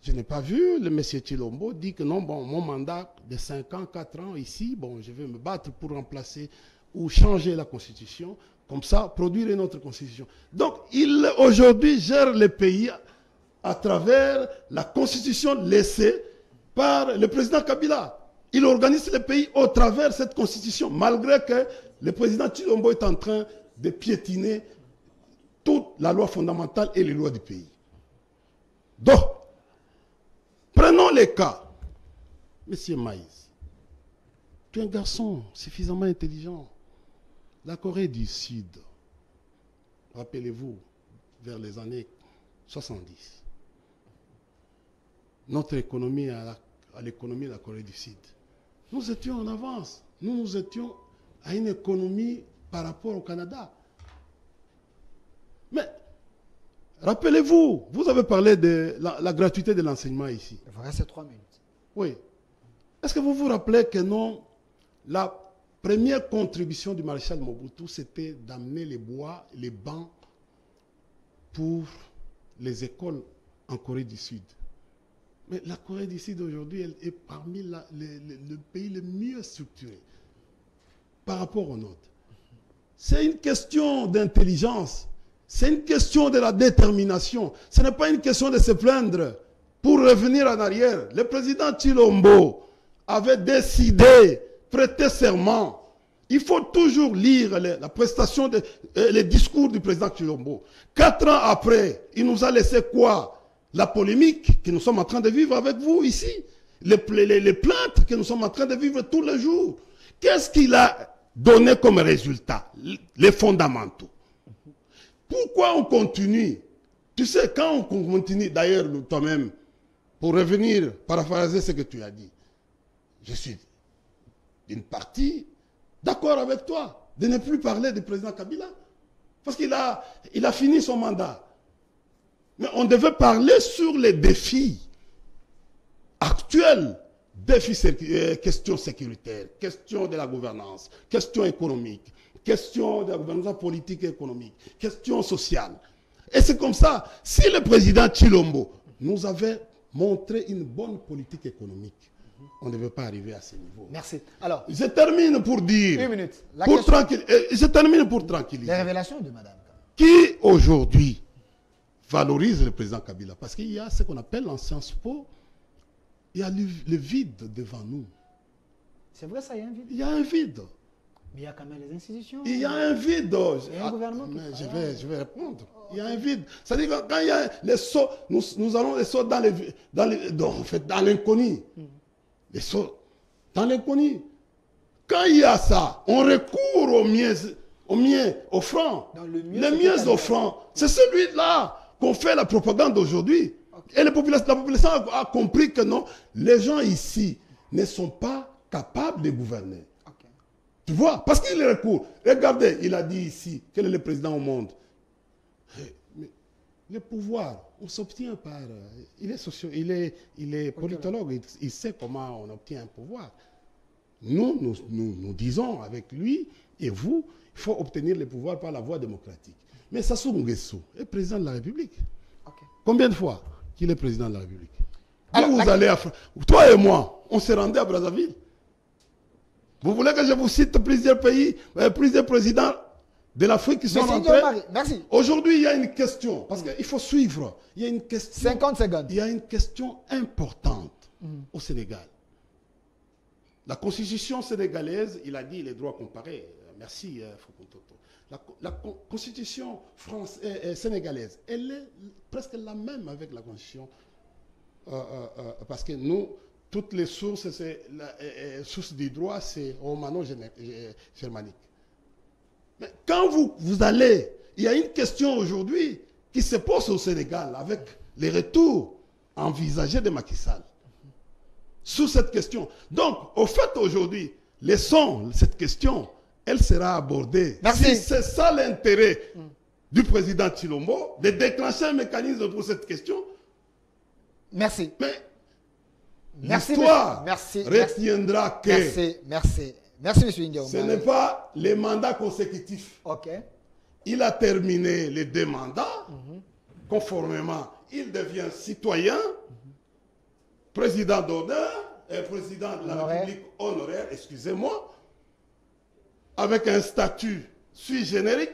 Speaker 4: Je n'ai pas vu le monsieur Tshilombo dire que non, bon, mon mandat de 5 ans, 4 ans ici, bon, je vais me battre pour remplacer ou changer la Constitution, comme ça, produire une autre Constitution. Donc, il aujourd'hui gère le pays à travers la Constitution laissée par le président Kabila. Il organise le pays au travers de cette Constitution, malgré que le président Tshilombo est en train de piétiner toute la loi fondamentale et les lois du pays. Donc, les cas, Monsieur Maïs, tu es un garçon suffisamment intelligent. La Corée du Sud, rappelez-vous, vers les années 70, notre économie à l'économie de la Corée du Sud, nous étions en avance. Nous étions à une économie par rapport au Canada. Mais, rappelez-vous, vous avez parlé de la gratuité de l'enseignement ici.
Speaker 1: Il vous reste 3 minutes.
Speaker 4: Oui. Est-ce que vous vous rappelez que non, la première contribution du maréchal Mobutu, c'était d'amener les bois, les bancs pour les écoles en Corée du Sud. Mais la Corée du Sud aujourd'hui, elle est parmi le pays le mieux structuré par rapport au nôtre. C'est une question d'intelligence. C'est une question de la détermination. Ce n'est pas une question de se plaindre pour revenir en arrière. Le président Tshilombo avait décidé, prêter serment. Il faut toujours lire la prestation, les discours du président Tshilombo. 4 ans après, il nous a laissé quoi? La polémique que nous sommes en train de vivre avec vous ici. Les plaintes que nous sommes en train de vivre tous les jours. Qu'est-ce qu'il a donné comme résultat? Les fondamentaux. Pourquoi on continue? Tu sais, quand on continue, d'ailleurs, toi-même, pour revenir, paraphraser ce que tu as dit, je suis d'une partie d'accord avec toi de ne plus parler du président Kabila. Parce qu'il a fini son mandat. Mais on devait parler sur les défis actuels. Questions sécuritaires, questions de la gouvernance, questions économiques, questions de la gouvernance politique et économique, questions sociales. Et c'est comme ça, si le président Tshilombo nous avait montré une bonne politique économique, on ne devait pas arriver à ce niveau.
Speaker 1: Merci. Alors,
Speaker 4: je termine pour dire...
Speaker 1: 1 minute.
Speaker 4: Je termine pour tranquilliser.
Speaker 1: Les révélations de madame.
Speaker 4: Qui aujourd'hui valorise le président Kabila? Parce qu'il y a ce qu'on appelle en Sciences Po, il y a le vide devant nous.
Speaker 5: C'est vrai, ça, il y a un vide.
Speaker 4: Il y a un vide.
Speaker 5: Mais il y a quand même les institutions.
Speaker 4: Il y a un vide.
Speaker 5: Il y a un gouvernement qui
Speaker 4: je vais répondre. Il y a un vide. C'est-à-dire que quand il y a les sauts, nous allons les sauts dans l'inconnu. Les sauts dans l'inconnu. Quand il y a ça, on recourt au franc. Le mieux au franc, c'est celui-là qu'on fait la propagande aujourd'hui. Okay. Et la population a compris que non, les gens ici ne sont pas capables de gouverner. Okay. Tu vois, parce qu'il recourt. Regardez, il a dit ici, quel est le président au monde? Mais le pouvoir, on s'obtient par... Il est politologue, il sait comment on obtient un pouvoir. Nous disons avec lui et vous, il faut obtenir le pouvoir par la voie démocratique. Mais Sassou Nguesso est président de la République. Okay. Combien de fois qu'il est président de la République? Alors, vous allez à... Toi et moi, on s'est rendu à Brazzaville. Vous voulez que je vous cite plusieurs pays, plusieurs présidents de l'Afrique qui sont rentrés?
Speaker 1: Merci.
Speaker 4: Aujourd'hui, il y a une question, parce qu'il faut suivre. Il y a une question.
Speaker 1: 50 secondes.
Speaker 4: Il y a une question importante au Sénégal. La constitution sénégalaise, il a dit les droits comparés. Merci, Foucault. La constitution sénégalaise, elle est presque la même avec la constitution. Parce que nous, toutes les sources, sources du droit, c'est romano-germanique. Mais quand vous allez, il y a une question aujourd'hui qui se pose au Sénégal avec les retours envisagés de Macky Sall. Sur cette question. Donc, au fait, aujourd'hui, laissons cette question, elle sera abordée.
Speaker 1: Merci.
Speaker 4: Si c'est ça l'intérêt du président Tshilombo, de déclencher un mécanisme pour cette question.
Speaker 1: Merci.
Speaker 4: Mais
Speaker 1: merci,
Speaker 4: l'histoire
Speaker 1: merci,
Speaker 4: retiendra que
Speaker 1: merci, M. India.
Speaker 4: Ce n'est pas les mandats consécutifs.
Speaker 1: Ok.
Speaker 4: Il a terminé les 2 mandats. Conformément, il devient citoyen, président d'honneur et président de la République honoraire, excusez-moi, avec un statut sui générique,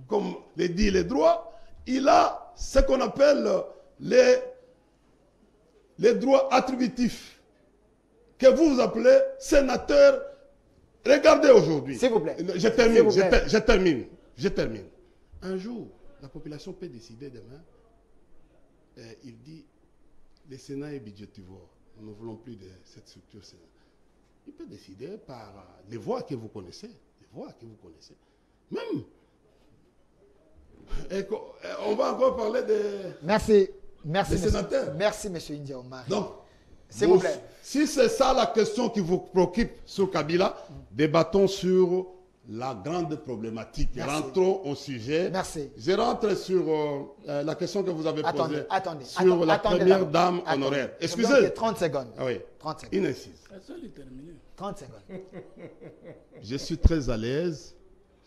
Speaker 4: comme le dit les droits. Il a ce qu'on appelle les droits attributifs, que vous appelez sénateur. Regardez aujourd'hui.
Speaker 1: S'il vous plaît.
Speaker 4: Je termine. Un jour, la population peut décider demain, il dit, le Sénat est budgétivore. Nous ne voulons plus de cette structure Sénat. Il peut décider par les voies que vous connaissez. Les voies que vous connaissez. Même. On va encore parler de...
Speaker 1: Merci. Merci,
Speaker 4: les sénateurs.
Speaker 1: Merci, monsieur India Omari.
Speaker 4: Donc,
Speaker 1: s'il vous plaît.
Speaker 4: Si c'est ça la question qui vous préoccupe sur Kabila, débattons sur la grande problématique.
Speaker 1: Merci.
Speaker 4: Rentrons au sujet.
Speaker 1: Merci.
Speaker 4: Je rentre sur la question que vous avez posée
Speaker 1: sur
Speaker 4: la première dame honoraire. Excusez.
Speaker 1: 30 secondes.
Speaker 4: Ah oui.
Speaker 1: 30 secondes.
Speaker 4: Une incise.
Speaker 1: 30 secondes.
Speaker 4: Je suis très à l'aise.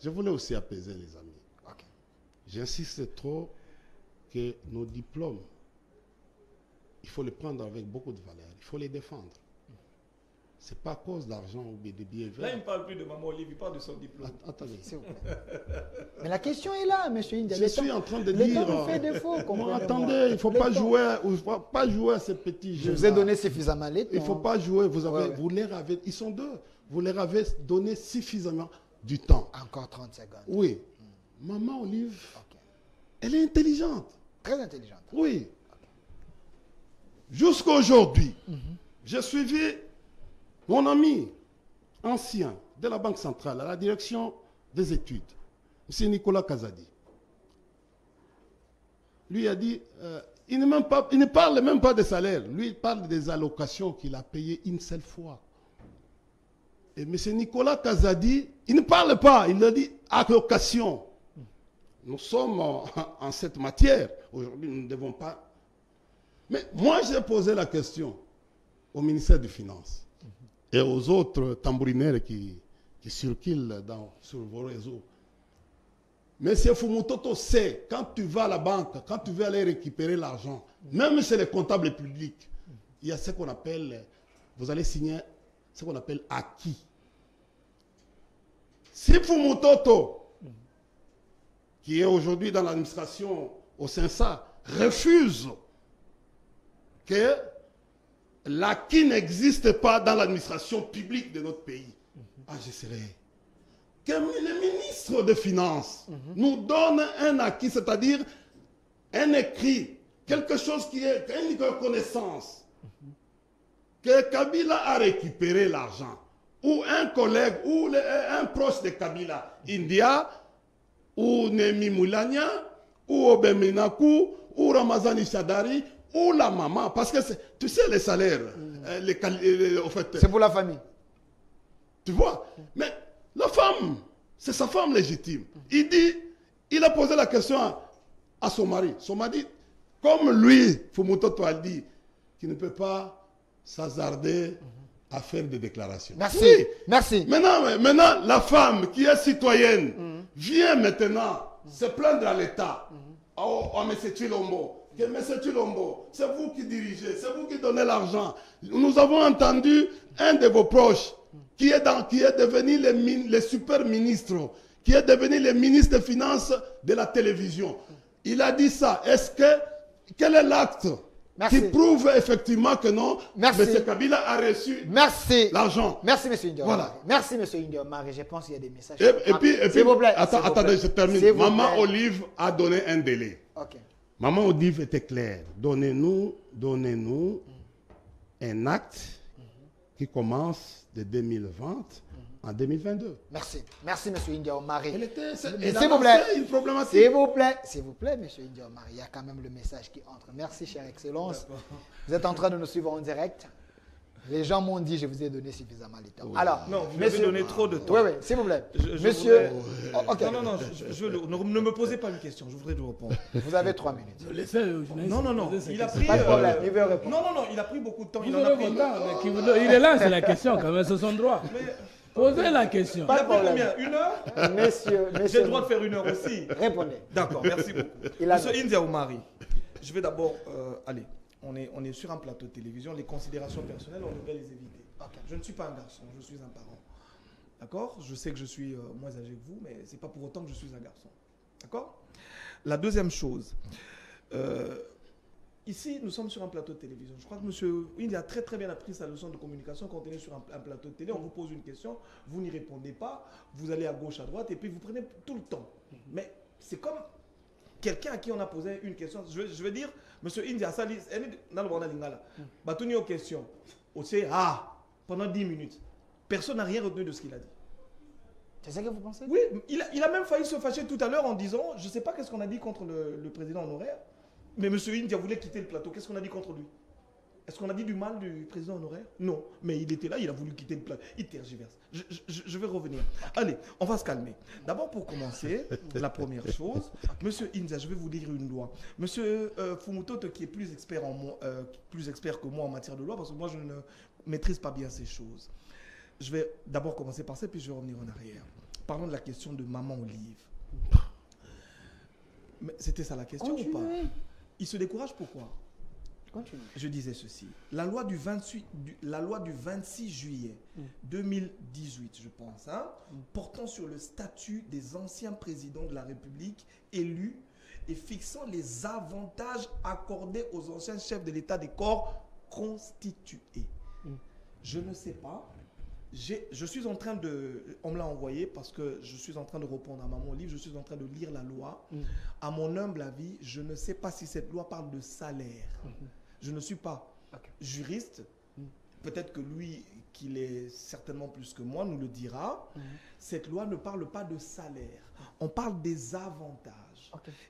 Speaker 4: Je voulais aussi apaiser les amis.
Speaker 1: Ok.
Speaker 4: J'insiste trop que nos diplômes, il faut les prendre avec beaucoup de valeur. Il faut les défendre. Ce n'est pas à cause d'argent ou de billets verts.
Speaker 2: Là, il ne parle plus de Maman Olive, il parle de son diplôme.
Speaker 4: Attendez.
Speaker 1: S'il vous plaît. Mais la question est là, monsieur India.
Speaker 4: Je suis en train de
Speaker 1: le
Speaker 4: dire.
Speaker 1: temps nous fait défaut, comprenez-moi.
Speaker 4: Attendez, il ne faut pas jouer à ces petits jeux.
Speaker 1: Je vous ai donné suffisamment les temps.
Speaker 4: Il ne faut pas jouer. Vous leur avez, ils sont deux. Vous leur avez donné suffisamment du temps.
Speaker 1: Encore 30 secondes.
Speaker 4: Oui. Maman Olive,
Speaker 1: Ok.
Speaker 4: elle est intelligente.
Speaker 1: Très intelligente.
Speaker 4: Oui. Jusqu'à aujourd'hui, j'ai suivi mon ami ancien de la Banque centrale à la direction des études, M. Nicolas Kazadi. Lui a dit, il ne parle même pas de salaire. Lui, il parle des allocations qu'il a payées une seule fois. Et M. Nicolas Kazadi, il ne parle pas, il a dit allocation. Nous sommes en cette matière. Aujourd'hui, nous ne devons pas... Mais moi, j'ai posé la question au ministère des Finances et aux autres tambourinaires qui circulent sur vos réseaux. Monsieur Fumutoto sait, quand tu vas à la banque, quand tu veux aller récupérer l'argent, même chez les comptables publics, il y a ce qu'on appelle, vous allez signer ce qu'on appelle acquis. Si Fumutoto, qui est aujourd'hui dans l'administration au CENSA, refuse que l'acquis n'existe pas dans l'administration publique de notre pays, je serais... Que le ministre des Finances nous donne un acquis, c'est-à-dire un écrit, quelque chose qui est une reconnaissance, que Kabila a récupéré l'argent, ou un collègue, ou un proche de Kabila, India, ou Nemi Moulania, ou Obeminaku, ou Ramazani Shadari, ou la maman, parce que tu sais les salaires, en fait,
Speaker 1: c'est pour la famille.
Speaker 4: Tu vois, mais la femme, c'est sa femme légitime. Il a posé la question à son mari. Son mari, comme lui, Fumutoto a dit, qu'il ne peut pas s'hasarder à faire des déclarations.
Speaker 1: Merci.
Speaker 4: Oui.
Speaker 1: Merci.
Speaker 4: Maintenant, la femme qui est citoyenne vient maintenant se plaindre à l'État, à M. Chilombo. Que M. Chilombo, c'est vous qui dirigez, c'est vous qui donnez l'argent. Nous avons entendu un de vos proches qui est devenu le super ministre, qui est devenu le ministre des Finances de la télévision. Il a dit ça. Quel est l'acte qui prouve effectivement que non, M. Kabila a reçu l'argent?
Speaker 1: Merci, M. India.
Speaker 4: Voilà.
Speaker 1: Merci, M. India Omari. Je pense qu'il y a des messages.
Speaker 4: Et puis,
Speaker 1: s'il vous plaît.
Speaker 4: Attendez, je termine. Maman Olive a donné un délai.
Speaker 1: Ok.
Speaker 4: Maman Olive était claire. Donnez-nous un acte qui commence de 2020 en 2022.
Speaker 1: Merci. Merci, M. India Omari.
Speaker 4: S'il vous plaît. Une problématique.
Speaker 1: S'il vous plaît, M. India Omari. Il y a quand même le message qui entre. Merci, chère Excellence. Vous êtes en train de nous suivre en direct. Les gens m'ont dit, je vous ai donné suffisamment de temps.
Speaker 4: Oui.
Speaker 1: Alors,
Speaker 2: non, vous m'avez donné trop de temps.
Speaker 1: Oui, s'il vous plaît. Monsieur.
Speaker 2: Okay. Non, ne me posez pas une question, je voudrais vous répondre.
Speaker 1: Vous avez 3 minutes.
Speaker 2: Non. Il a pris.
Speaker 1: Pas de problème, il veut répondre.
Speaker 2: Non, il a pris beaucoup de temps.
Speaker 3: Il est là, c'est la question quand même, c'est son droit. Posez la question.
Speaker 1: Pas de problème.
Speaker 2: Combien? 1 heure?
Speaker 1: Monsieur.
Speaker 2: J'ai le droit de faire 1 heure aussi.
Speaker 1: Répondez.
Speaker 2: D'accord, merci beaucoup. Monsieur India Omari, je vais d'abord. Allez, on est sur un plateau de télévision. Les considérations personnelles, on devrait les éviter. Okay. Je ne suis pas un garçon, je suis un parent. D'accord? Je sais que je suis moins âgé que vous, mais ce n'est pas pour autant que je suis un garçon. D'accord? La deuxième chose. Ici, nous sommes sur un plateau de télévision. Je crois que M. India a très bien appris sa leçon de communication quand on est sur un plateau de télé. On vous pose une question, vous n'y répondez pas, vous allez à gauche, à droite, et puis vous prenez tout le temps. Mais c'est comme quelqu'un à qui on a posé une question, je veux dire, monsieur India, ça dit, dans le bordel lingala, batuni aux questions, pendant 10 minutes, personne n'a rien retenu de ce qu'il a dit.
Speaker 1: C'est ça que vous pensez?
Speaker 2: Oui, il a même failli se fâcher tout à l'heure en disant, je ne sais pas qu'est-ce qu'on a dit contre le président honoraire, mais monsieur India voulait quitter le plateau, qu'est-ce qu'on a dit contre lui? Est-ce qu'on a dit du mal du président honoraire? Non, mais il était là, il a voulu quitter le plateau. Il tergiverse. Je vais revenir. Allez, on va se calmer. D'abord, pour commencer, la première chose, monsieur India, je vais vous dire une loi. Monsieur Fumutoto, qui est plus expert que moi en matière de loi, parce que moi, je ne maîtrise pas bien ces choses. Je vais d'abord commencer par ça, puis je vais revenir en arrière. Parlons de la question de Maman Olive. Mais c'était ça la question ou pas? Il se décourage pourquoi?
Speaker 1: Continue.
Speaker 2: Je disais ceci. La loi du 26 juillet 2018, je pense, portant sur le statut des anciens présidents de la République élus et fixant les avantages accordés aux anciens chefs de l'État des corps constitués. Je ne sais pas. Je suis en train de... On me l'a envoyé parce que je suis en train de répondre à Maman Olive. Je suis en train de lire la loi. À mon humble avis, je ne sais pas si cette loi parle de salaire. Je ne suis pas juriste. Peut-être que lui, qu'il est certainement plus que moi, nous le dira. Cette loi ne parle pas de salaire. On parle des avantages.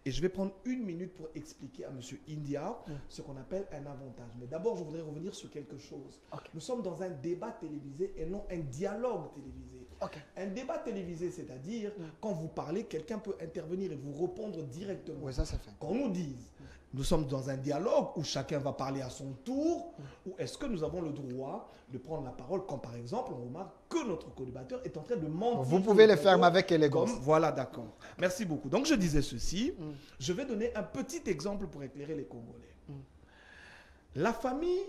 Speaker 2: Et je vais prendre 1 minute pour expliquer à M. India ce qu'on appelle un avantage. Mais d'abord, je voudrais revenir sur quelque chose. Nous sommes dans un débat télévisé et non un dialogue télévisé. Un débat télévisé, c'est-à-dire, quand vous parlez, quelqu'un peut intervenir et vous répondre directement.
Speaker 1: Oui, ça c'est fait.
Speaker 2: Qu'on nous dise, nous sommes dans un dialogue où chacun va parler à son tour, ou est-ce que nous avons le droit de prendre la parole quand, par exemple, on remarque que notre co-débatteur est en train de mentir?
Speaker 1: Vous pouvez le faire, mais avec élégance.
Speaker 2: Voilà, d'accord. Merci beaucoup. Donc, je disais ceci. Je vais donner un petit exemple pour éclairer les Congolais. La famille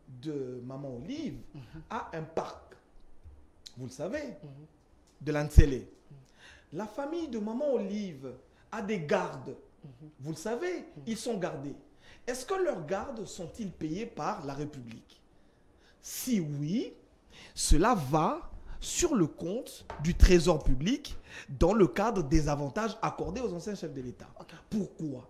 Speaker 2: de Maman Olive a un parc. Vous le savez, de l'Antsélé. La famille de Maman Olive a des gardes. Vous le savez, ils sont gardés. Est-ce que leurs gardes sont-ils payés par la République? Si oui, cela va sur le compte du Trésor public dans le cadre des avantages accordés aux anciens chefs de l'État. Pourquoi?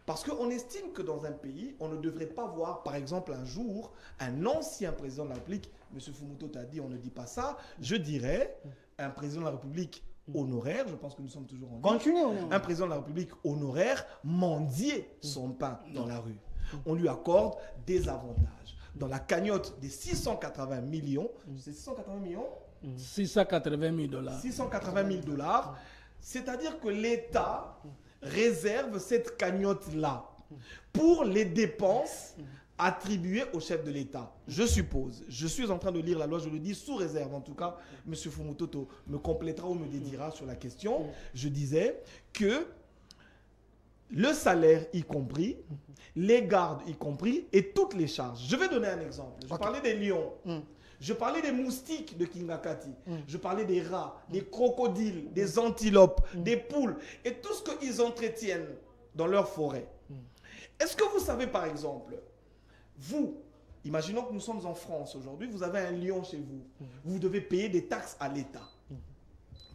Speaker 2: Parce qu'on estime que dans un pays, on ne devrait pas voir, par exemple, un jour, un ancien président de la République, M. Fumutoto a dit, on ne dit pas ça, je dirais, un président de la République honoraire, je pense que nous sommes toujours en
Speaker 1: Continuez.
Speaker 2: un président de la République honoraire mendier son pain dans la rue. On lui accorde des avantages. Dans la cagnotte des 680 millions, c'est 680 millions
Speaker 3: 680 000 dollars.
Speaker 2: 680 000 dollars, c'est-à-dire que l'État réserve cette cagnotte-là pour les dépenses attribuées au chef de l'État. Je suppose, je suis en train de lire la loi, je le dis sous réserve en tout cas, M. Fumutoto me complétera ou me dédira sur la question. Je disais que le salaire y compris, les gardes y compris et toutes les charges. Je vais donner un exemple. Je parlais des lions. Je parlais des moustiques de Kingakati. Je parlais des rats, des crocodiles, des antilopes, des poules et tout ce qu'ils entretiennent dans leur forêt. Est-ce que vous savez par exemple, vous, imaginons que nous sommes en France aujourd'hui, vous avez un lion chez vous. Vous devez payer des taxes à l'État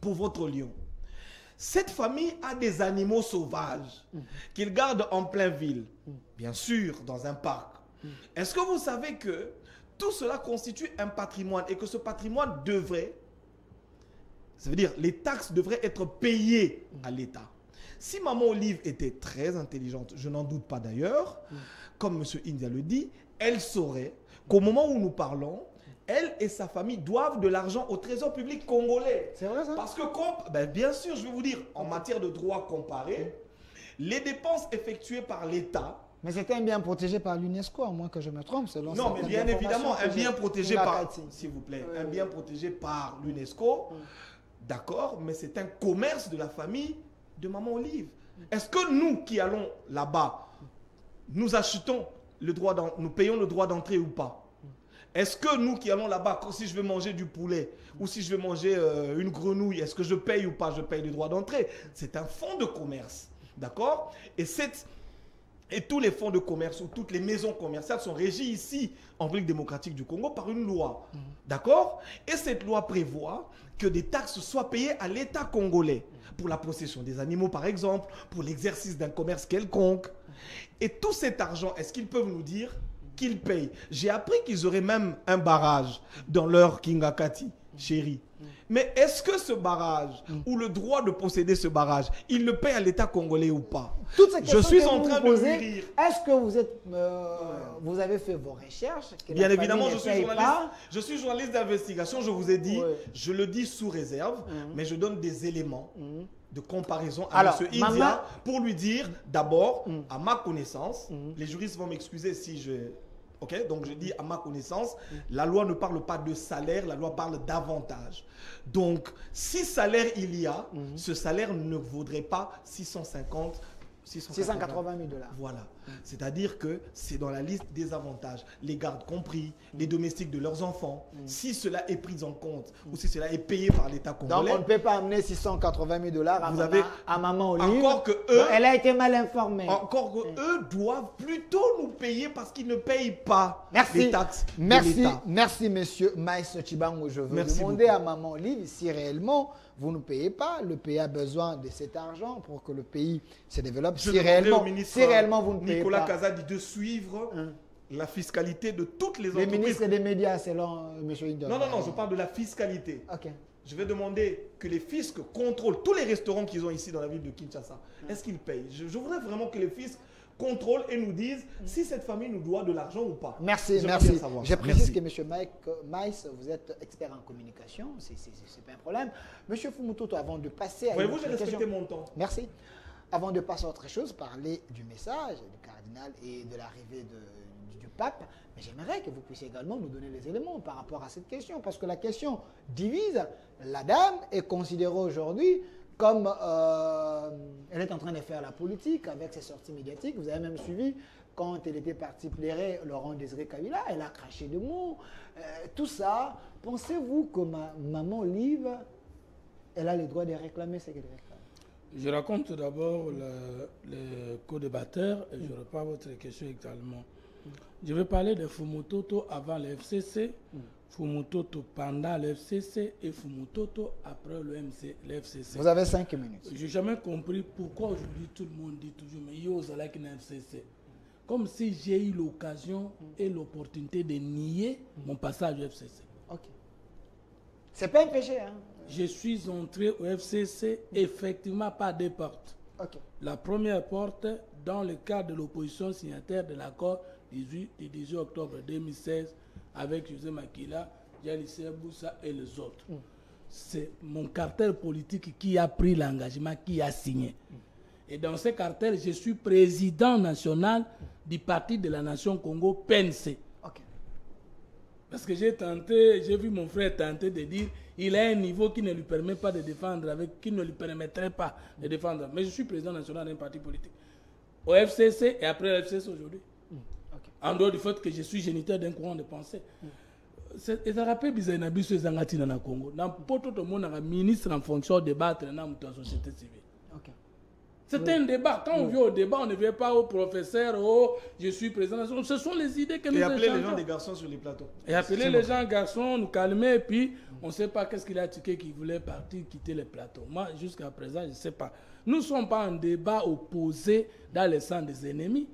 Speaker 2: pour votre lion. Cette famille a des animaux sauvages qu'ils gardent en pleine ville, bien sûr dans un parc. Est-ce que vous savez que tout cela constitue un patrimoine et que ce patrimoine devrait, ça veut dire les taxes devraient être payées à l'État. Si Maman Olive était très intelligente, je n'en doute pas d'ailleurs, comme M. India le dit, elle saurait qu'au moment où nous parlons, elle et sa famille doivent de l'argent au trésor public congolais.
Speaker 1: C'est vrai ça?
Speaker 2: Parce que, bien sûr, je vais vous dire, en matière de droit comparé, les dépenses effectuées par l'État...
Speaker 1: Mais c'était un bien protégé par l'UNESCO, à moins que je me trompe. Selon
Speaker 2: non, mais bien évidemment, un bien protégé par... S'il vous plaît, un bien protégé par l'UNESCO, d'accord, mais c'est un commerce de la famille de Maman Olive. Est-ce que nous qui allons là-bas, nous achetons le droit, nous payons le droit d'entrée ou pas? Est-ce que nous qui allons là-bas, si je veux manger du poulet ou si je veux manger une grenouille, est-ce que je paye ou pas? Je paye le droit d'entrée. C'est un fonds de commerce, d'accord? Et Et tous les fonds de commerce ou toutes les maisons commerciales sont régies ici, en République démocratique du Congo, par une loi. D'accord? Et cette loi prévoit que des taxes soient payées à l'État congolais. Pour la possession des animaux, par exemple, pour l'exercice d'un commerce quelconque. Et tout cet argent, est-ce qu'ils peuvent nous dire qu'ils payent? J'ai appris qu'ils auraient même un barrage dans leur Kingakati, chérie. Mais est-ce que ce barrage, ou le droit de posséder ce barrage, il le paye à l'État congolais ou pas?
Speaker 1: Toutes ces questions
Speaker 2: Je suis
Speaker 1: que
Speaker 2: en
Speaker 1: vous
Speaker 2: train
Speaker 1: vous
Speaker 2: de
Speaker 1: posez,
Speaker 2: mûrir.
Speaker 1: est-ce que vous êtes, vous avez fait vos recherches que
Speaker 2: Bien
Speaker 1: la
Speaker 2: évidemment,
Speaker 1: famille
Speaker 2: je
Speaker 1: ne
Speaker 2: suis
Speaker 1: paye
Speaker 2: journaliste.
Speaker 1: pas?
Speaker 2: Je suis journaliste d'investigation, je vous ai dit,
Speaker 1: Ouais.
Speaker 2: je le dis sous réserve, mais je donne des éléments de comparaison à
Speaker 1: Alors,
Speaker 2: M.
Speaker 1: maman-
Speaker 2: India pour lui dire, d'abord, à ma connaissance, les juristes vont m'excuser si je... Ok, donc je dis à ma connaissance, la loi ne parle pas de salaire, la loi parle d'avantage. Donc, si salaire il y a, ce salaire ne vaudrait pas
Speaker 1: 680 000 $.
Speaker 2: Voilà. C'est-à-dire que c'est dans la liste des avantages. Les gardes compris, les domestiques de leurs enfants. Si cela est pris en compte ou si cela est payé par l'État
Speaker 1: Donc,
Speaker 2: congolais,
Speaker 1: on ne peut pas amener 680 000 $
Speaker 2: Vous avez-
Speaker 1: à maman Olive.
Speaker 2: encore que eux,
Speaker 1: Donc, elle a été mal informée.
Speaker 2: encore que eux doivent plutôt nous payer parce qu'ils ne payent pas
Speaker 1: Merci.
Speaker 2: les taxes de
Speaker 1: Merci,
Speaker 2: l'État.
Speaker 1: merci, monsieur Maïs Chibango. Je veux
Speaker 2: Merci
Speaker 1: demander
Speaker 2: beaucoup.
Speaker 1: à maman Olive si réellement vous ne payez pas. Le pays a besoin de cet argent pour que le pays se développe.
Speaker 2: Je
Speaker 1: Si
Speaker 2: demanderai au
Speaker 1: réellement,
Speaker 2: ministre
Speaker 1: si réellement vous ne payez
Speaker 2: Nicolas
Speaker 1: pas.
Speaker 2: Kazadi de suivre la fiscalité de toutes les
Speaker 1: Les
Speaker 2: entreprises.
Speaker 1: ministres des médias, selon monsieur Indon.
Speaker 2: Non, non, non, je parle de la fiscalité.
Speaker 1: Ok.
Speaker 2: Je vais demander que les fiscs contrôlent tous les restaurants qu'ils ont ici dans la ville de Kinshasa. Est-ce qu'ils payent? Je voudrais vraiment que les fiscs contrôlent et nous disent si cette famille nous doit de l'argent ou pas.
Speaker 1: Merci,
Speaker 2: J'aimerais
Speaker 1: merci.
Speaker 2: bien savoir
Speaker 1: Je
Speaker 2: ça.
Speaker 1: précise
Speaker 2: Merci.
Speaker 1: que M. Maïs, vous êtes expert en communication, c'est pas un problème. M. Fumutoto, avant de passer à
Speaker 2: Voyez-vous,
Speaker 1: une
Speaker 2: j'ai
Speaker 1: autre
Speaker 2: respecté
Speaker 1: question.
Speaker 2: mon temps.
Speaker 1: Merci. Avant de passer à autre chose, parler du message du cardinal et de l'arrivée du pape, mais j'aimerais que vous puissiez également nous donner les éléments par rapport à cette question, parce que la question divise. La dame est considérée aujourd'hui comme elle est en train de faire la politique avec ses sorties médiatiques. Vous avez même suivi quand elle était partie plairer Laurent Désiré Kabila, elle a craché de mots. Tout ça, pensez-vous que maman Olive, elle a le droit de réclamer ce qu'elle réclame?
Speaker 3: Je raconte tout d'abord le co-débatteur et je reprends votre question également. Je vais parler de Fumutoto avant le FCC, Fumutoto pendant le FCC et Fumutoto après le FCC.
Speaker 1: Vous avez 5 minutes.
Speaker 3: Je n'ai jamais compris pourquoi aujourd'hui tout le monde dit toujours mais yo Zalak na FCC. Comme si j'ai eu l'occasion et l'opportunité de nier mon passage au FCC.
Speaker 1: Ok. C'est pas un péché, hein?
Speaker 3: Je suis entré au FCC effectivement par deux portes.
Speaker 1: Ok.
Speaker 3: La première porte, dans le cadre de l'opposition signataire de l'accord du 18 octobre 2016 avec José Makila, Jalissé Boussa et les autres. C'est mon cartel politique qui a pris l'engagement, qui a signé. Et dans ce cartel, je suis président national du Parti de la Nation Congo, PNC.
Speaker 1: Ok.
Speaker 3: Parce que j'ai vu mon frère tenter de dire il a un niveau qui ne lui permet pas de défendre, qui ne lui permettrait pas de défendre. Mais je suis président national d'un parti politique. Au FCC et après le FCC aujourd'hui.
Speaker 1: Ok.
Speaker 3: En dehors du fait que je suis géniteur d'un courant de pensée. Et ça rappelle bizarre na biso ezangati na Congo. Dans poto to mona ministre en fonction de débattre dans la société civile.
Speaker 1: Ok.
Speaker 3: C'est un débat. Quand on vient au débat, on ne vient pas au professeur, oh, je suis président. Ce sont les idées que nous
Speaker 2: Et appeler les gens
Speaker 3: échangeons.
Speaker 2: des garçons sur les plateaux.
Speaker 3: Et appeler les gens garçons, nous calmer, et puis on ne sait pas qu'est-ce qu'il a tiqué qui voulait partir, quitter le plateau. Moi, jusqu'à présent, je ne sais pas. Nous ne sommes pas en débat opposé dans le sens des ennemis.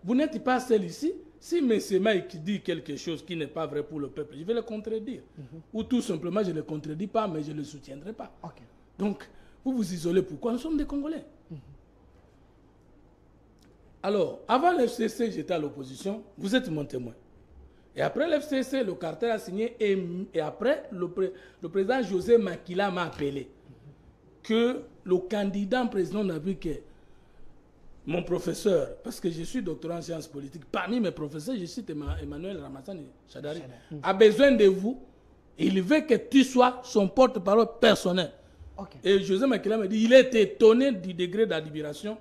Speaker 3: Vous n'êtes pas seul ici. Si M. Mike dit quelque chose qui n'est pas vrai pour le peuple, je vais le contredire. Ou tout simplement, je ne le contredis pas, mais je ne le soutiendrai pas.
Speaker 1: Ok.
Speaker 3: Donc, vous vous isolez pourquoi? Nous sommes des Congolais. Alors, avant l'FCC, j'étais à l'opposition. Vous êtes mon témoin. Et après l'FCC, le cartel a signé. Et après, le président José Makila m'a appelé. Que le candidat en président n'a vu que mon professeur, parce que je suis doctorant en sciences politiques, parmi mes professeurs, je cite Emmanuel Ramassani Chadari, a besoin de vous. Il veut que tu sois son porte-parole personnel.
Speaker 1: Ok.
Speaker 3: Et José Makila m'a dit, il est étonné du degré d'admiration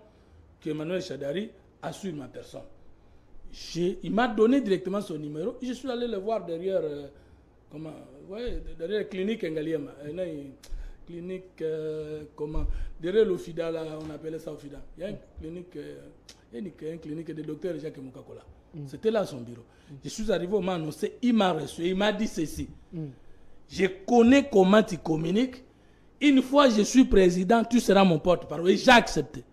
Speaker 3: que Emmanuel Chadari a sur ma personne. Il m'a donné directement son numéro. Je suis allé le voir derrière, derrière la clinique Ngaliema. Clinique, derrière l'Ofida, là, on appelait ça Ofida. Il y a une clinique, il une clinique de docteur Jacques Mukakola. C'était là son bureau. Je suis arrivé, on m'a annoncé, il m'a reçu, il m'a dit ceci. Je connais comment tu communiques. Une fois je suis président, tu seras mon porte-parole. Et j'ai accepté.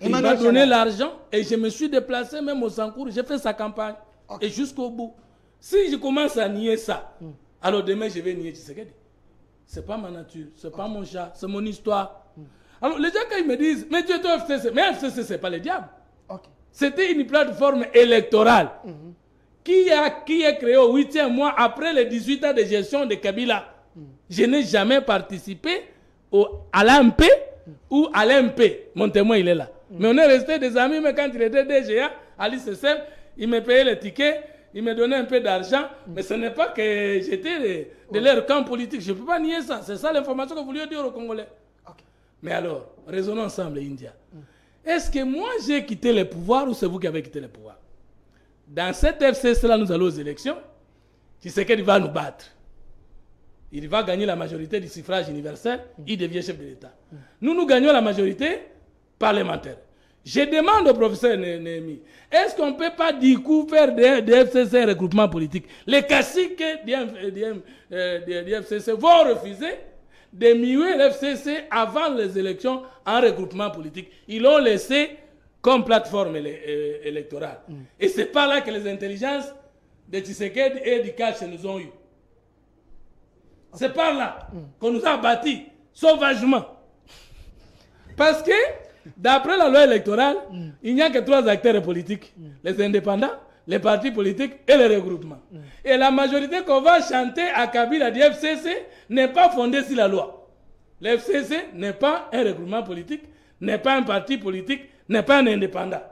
Speaker 3: Il m'a donné l'argent et je me suis déplacé même au Sankour. J'ai fait sa campagne. Et jusqu'au bout. Si je commence à nier ça, alors demain je vais nier Tshisekedi. C'est pas ma nature, c'est pas mon chat, c'est mon histoire. Alors les gens quand ils me disent, mais tu es au FCC, mais FCC c'est pas le diable. C'était une plateforme électorale qui est créée au 8e mois après les 18 ans de gestion de Kabila. Je n'ai jamais participé à l'AMP ou à l'MP. Mon témoin il est là. Mais on est resté des amis, mais quand il était DGA, à l'ICCF, il me payait les tickets, il me donnait un peu d'argent, mais ce n'est pas que j'étais de leur camp politique. Je ne peux pas nier ça. C'est ça l'information que vous vouliez dire aux Congolais. Mais alors, raisonnons ensemble, India. Est-ce que moi j'ai quitté le pouvoir ou c'est vous qui avez quitté le pouvoir? Dans cette FCC-là, nous allons aux élections. Tu sais qu'il va nous battre. Il va gagner la majorité du suffrage universel, il devient chef de l'État. Nous gagnons la majorité parlementaire. Je demande au professeur Némi, est-ce qu'on ne peut pas du coup faire des FCC un regroupement politique? Les caciques des FCC vont refuser de muer l'FCC avant les élections en regroupement politique. Ils l'ont laissé comme plateforme électorale. Et c'est pas là que les intelligences de Tshisekedi et du Cash nous ont eu. C'est par là qu'on nous a bâtis sauvagement. Parce que, d'après la loi électorale, il n'y a que 3 acteurs politiques. Les indépendants, les partis politiques et les regroupements. Et la majorité qu'on va chanter à Kabila du FCC n'est pas fondée sur la loi. Le FCC n'est pas un regroupement politique, n'est pas un parti politique, n'est pas un indépendant.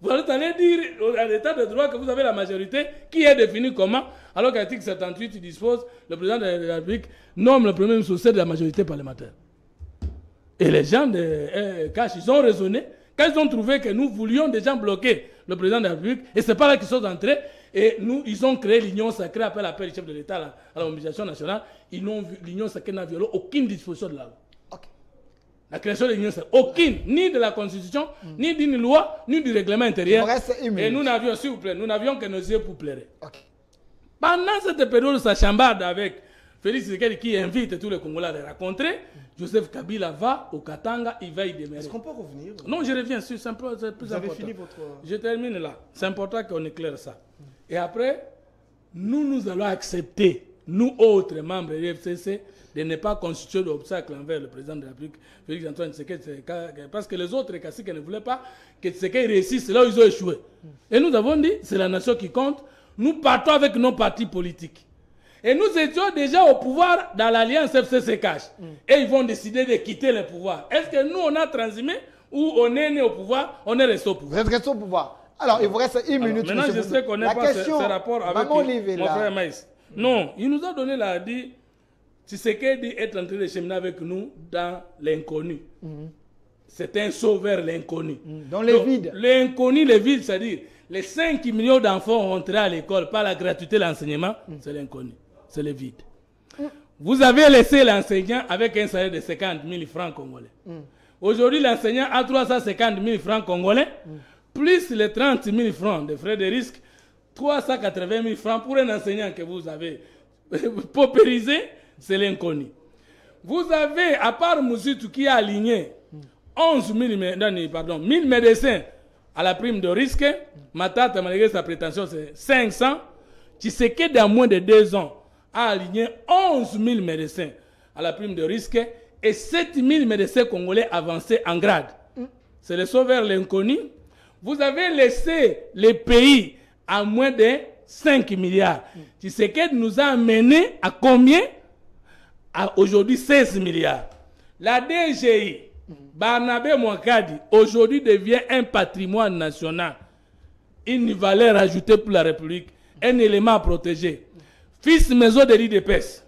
Speaker 3: Vous allez dire à l'état de droit que vous avez la majorité qui est définie comment, alors qu'à l'article 78, il dispose, le président de la République nomme le premier ministre de la majorité parlementaire. Et les gens de Cash, ils ont raisonné quand ils ont trouvé que nous voulions déjà bloquer le président de la République, et c'est pas là qu'ils sont entrés, et ils ont créé l'Union sacrée, après l'appel du chef de l'État à la mobilisation nationale. L'Union sacrée n'a violé aucune disposition de la loi. La création de l'Union sacrée, aucune, ni de la Constitution, ni d'une loi, ni du règlement intérieur. Et nous n'avions, s'il vous plaît, nous n'avions que nos yeux pour pleurer. Pendant cette période, sa chambarde avec Félix Tshisekedi qui invite tous les Congolais à les rencontrer, Joseph Kabila va au Katanga, il va y démarrer.
Speaker 2: Est-ce qu'on peut revenir?
Speaker 3: Non, je reviens, c'est plus important.
Speaker 2: Vous avez fini votre...
Speaker 3: Je termine là. C'est important qu'on éclaire ça. Et après, nous allons accepter, nous autres membres de l'FCC, de ne pas constituer d'obstacle envers le président de la République, Félix Antoine Tshisekedi, parce que les autres caciques ne voulaient pas que Tshisekedi réussisse là où ils ont échoué. Et nous avons dit, c'est la nation qui compte, nous partons avec nos partis politiques. Et nous étions déjà au pouvoir dans l'alliance FCC-Cash. Et ils vont décider de quitter le pouvoir. Est-ce que nous, on a transhumé ou on est né au pouvoir, on est resté au pouvoir?
Speaker 1: Vous êtes resté au pouvoir. Alors, il vous reste une minute.
Speaker 3: Maintenant, je sais qu'on n'est pas ce rapport avec mon frère Maïs. Non, il nous a donné la dit, Tshisekedi est en train de cheminer avec nous dans l'inconnu. C'est un sauveur, l'inconnu.
Speaker 1: Dans les vides.
Speaker 3: L'inconnu, les vides, c'est-à-dire les 5 millions d'enfants rentrés à l'école par la gratuité de l'enseignement, c'est l'inconnu. C'est le vide. Vous avez laissé l'enseignant avec un salaire de 50 000 francs congolais. Aujourd'hui, l'enseignant a 350 000 francs congolais, plus les 30 000 francs de frais de risque, 380 000 francs pour un enseignant que vous avez paupérisé, c'est l'inconnu. Vous avez, à part Moussitou qui a aligné 1000 médecins à la prime de risque, Matata, malgré sa prétention, c'est 500. Tshisekedi, dans moins de 2 ans, a aligné 11 000 médecins à la prime de risque et 7 000 médecins congolais avancés en grade. C'est le sauveur l'inconnu. Vous avez laissé les pays à moins de 5 milliards. Tshisekedi nous a amené à combien? À aujourd'hui 16 milliards. La DGI, Barnabé Mouakadi, aujourd'hui devient un patrimoine national, une valeur ajoutée pour la République, un élément à protéger. Fils maison de l'IDPS,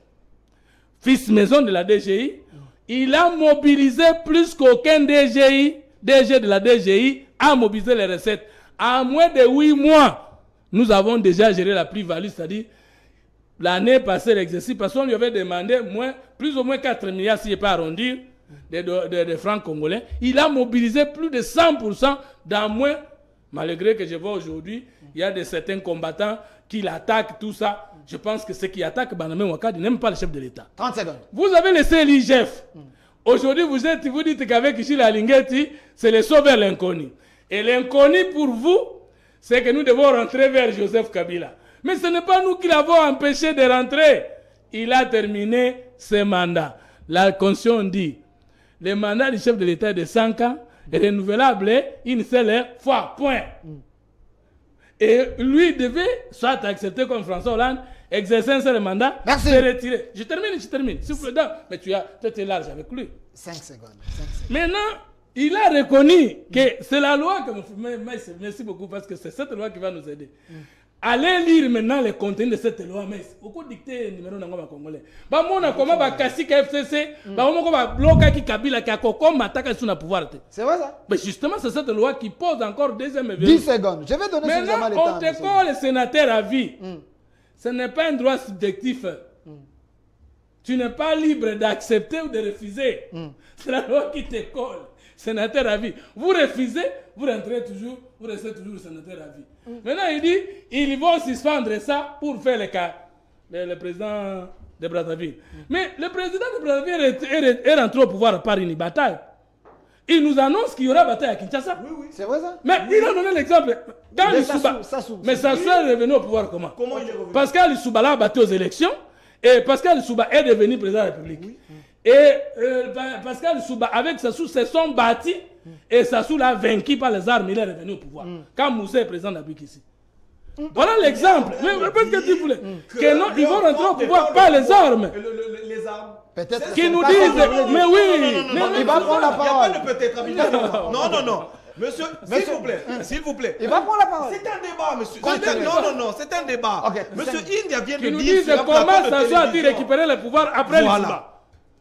Speaker 3: fils maison de la DGI, il a mobilisé plus qu'aucun DG de la DGI a mobilisé les recettes. En moins de 8 mois, nous avons déjà géré la plus-value, c'est-à-dire l'année passée, l'exercice, parce qu'on lui avait demandé plus ou moins 4 milliards, si je ne peux pas arrondir, des francs congolais. Il a mobilisé plus de 100% dans moins, malgré que je vois aujourd'hui, il y a certains combattants qui l'attaquent, tout ça. Je pense que ceux qui attaquent Banamé Ouakadi n'aiment pas le chef de l'État.
Speaker 1: 30 secondes.
Speaker 3: Vous avez laissé l'IGF. Aujourd'hui, vous dites qu'avec Gilles Alingeti, c'est le sauveur l'inconnu. Et l'inconnu pour vous, c'est que nous devons rentrer vers Joseph Kabila. Mais ce n'est pas nous qui l'avons empêché de rentrer. Il a terminé ses mandats. La Constitution dit, le mandat du chef de l'État est de 5 ans, est renouvelable une seule fois, point. Et lui devait, soit accepter comme François Hollande, exercer un seul mandat, se retirer. Je termine. S'il vous plaît, mais tu es large avec lui.
Speaker 1: 5 secondes.
Speaker 3: Maintenant, il a reconnu que c'est la loi que... Merci beaucoup parce que c'est cette loi qui va nous aider. Allez lire maintenant les contenus de cette loi. Mais beaucoup dicté numéro dans le Congolais. Bah mon comment bah kassi FCC, bah mon comment bloquer qui Kabila qui a comme attaque sur le pouvoir.
Speaker 1: C'est vrai ça?
Speaker 3: Mais justement c'est cette loi qui pose encore deuxième événement.
Speaker 1: 10 secondes. Je vais donner suffisamment le temps.
Speaker 3: Maintenant on te colle le sénateur à vie. Ce n'est pas un droit subjectif. Tu n'es pas libre d'accepter ou de refuser. C'est la loi qui te colle. Sénateur à vie. Vous refusez, vous rentrez toujours, vous restez toujours sénateur à vie. Maintenant, il dit, ils vont suspendre ça pour faire le cas. Le président de Brazzaville. Mais le président de Brazzaville est rentré au pouvoir par une bataille. Il nous annonce qu'il y aura bataille à Kinshasa.
Speaker 1: Oui. C'est vrai ça?
Speaker 3: Mais il a donné l'exemple. Mais Sassou est revenu au pouvoir comment?
Speaker 2: Comment il est revenu?
Speaker 3: Pascal Lissouba l'a battu aux élections. Et Pascal Lissouba est devenu président de la République. Et Pascal Lissouba, avec Sassou, se sont bâtis. Et Sassou l'a vaincu par les armes. Il est revenu au pouvoir. Quand Moussa est président de la République ici. Voilà l'exemple. Mais parce que tu voulais. Que non, ils vont rentrer au pouvoir par les armes.
Speaker 2: Les armes.
Speaker 1: Peut-être.
Speaker 3: Qui nous disent. Mais oui.
Speaker 1: Il va prendre la parole.
Speaker 2: Il n'y a pas de peut-être. Non. Monsieur, s'il vous plaît.
Speaker 1: Il va prendre la parole.
Speaker 2: C'est un débat, monsieur. Non, c'est un débat. Monsieur India vient de dire.
Speaker 3: Qui nous disent comment Sassou a-t-il récupéré le pouvoir après Lissouba.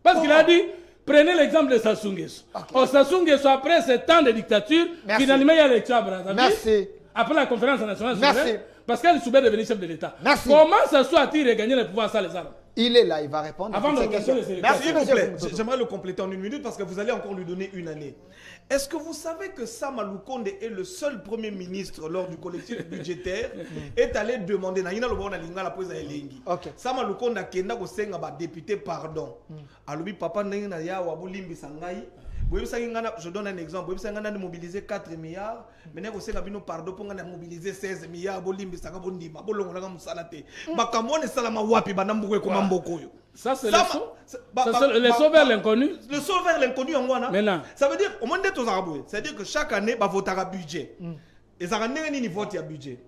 Speaker 3: Parce qu'il a dit, prenez l'exemple de Sassou Nguesso. Sassou Nguesso, après 7 ans de dictature, finalement il y a l'élection à Brazzaville.
Speaker 1: Merci.
Speaker 3: Après la conférence nationale
Speaker 1: souveraine,
Speaker 3: Pascal Lissouba est devenu chef de l'État.
Speaker 1: Merci.
Speaker 3: Comment Sassou a-t-il regagné le pouvoir sans les armes?
Speaker 1: Il est là, il va répondre.
Speaker 3: Avant de questions.
Speaker 1: Merci, monsieur.
Speaker 2: J'aimerais le compléter en 1 minute parce que vous allez encore lui donner 1 année. Est-ce que vous savez que Sama Lukonde est le seul premier ministre lors du collectif budgétaire est allé demander Sama Lukonde a kenda ko senga ba député pardon. Alobi papa ndenge na ya wabulimbi sangai. Je donne un exemple. Vous avez mobilisé 4 milliards. Maintenant, vous avez pardon pour mobiliser 16 milliards.
Speaker 3: Ça, c'est le sauveur l'inconnu.
Speaker 2: Le sauveur l'inconnu en Wana. Ça veut dire, au moins d'être aux Arabes, c'est-à-dire que chaque année, il voter un budget. Et ça rend un vote à budget.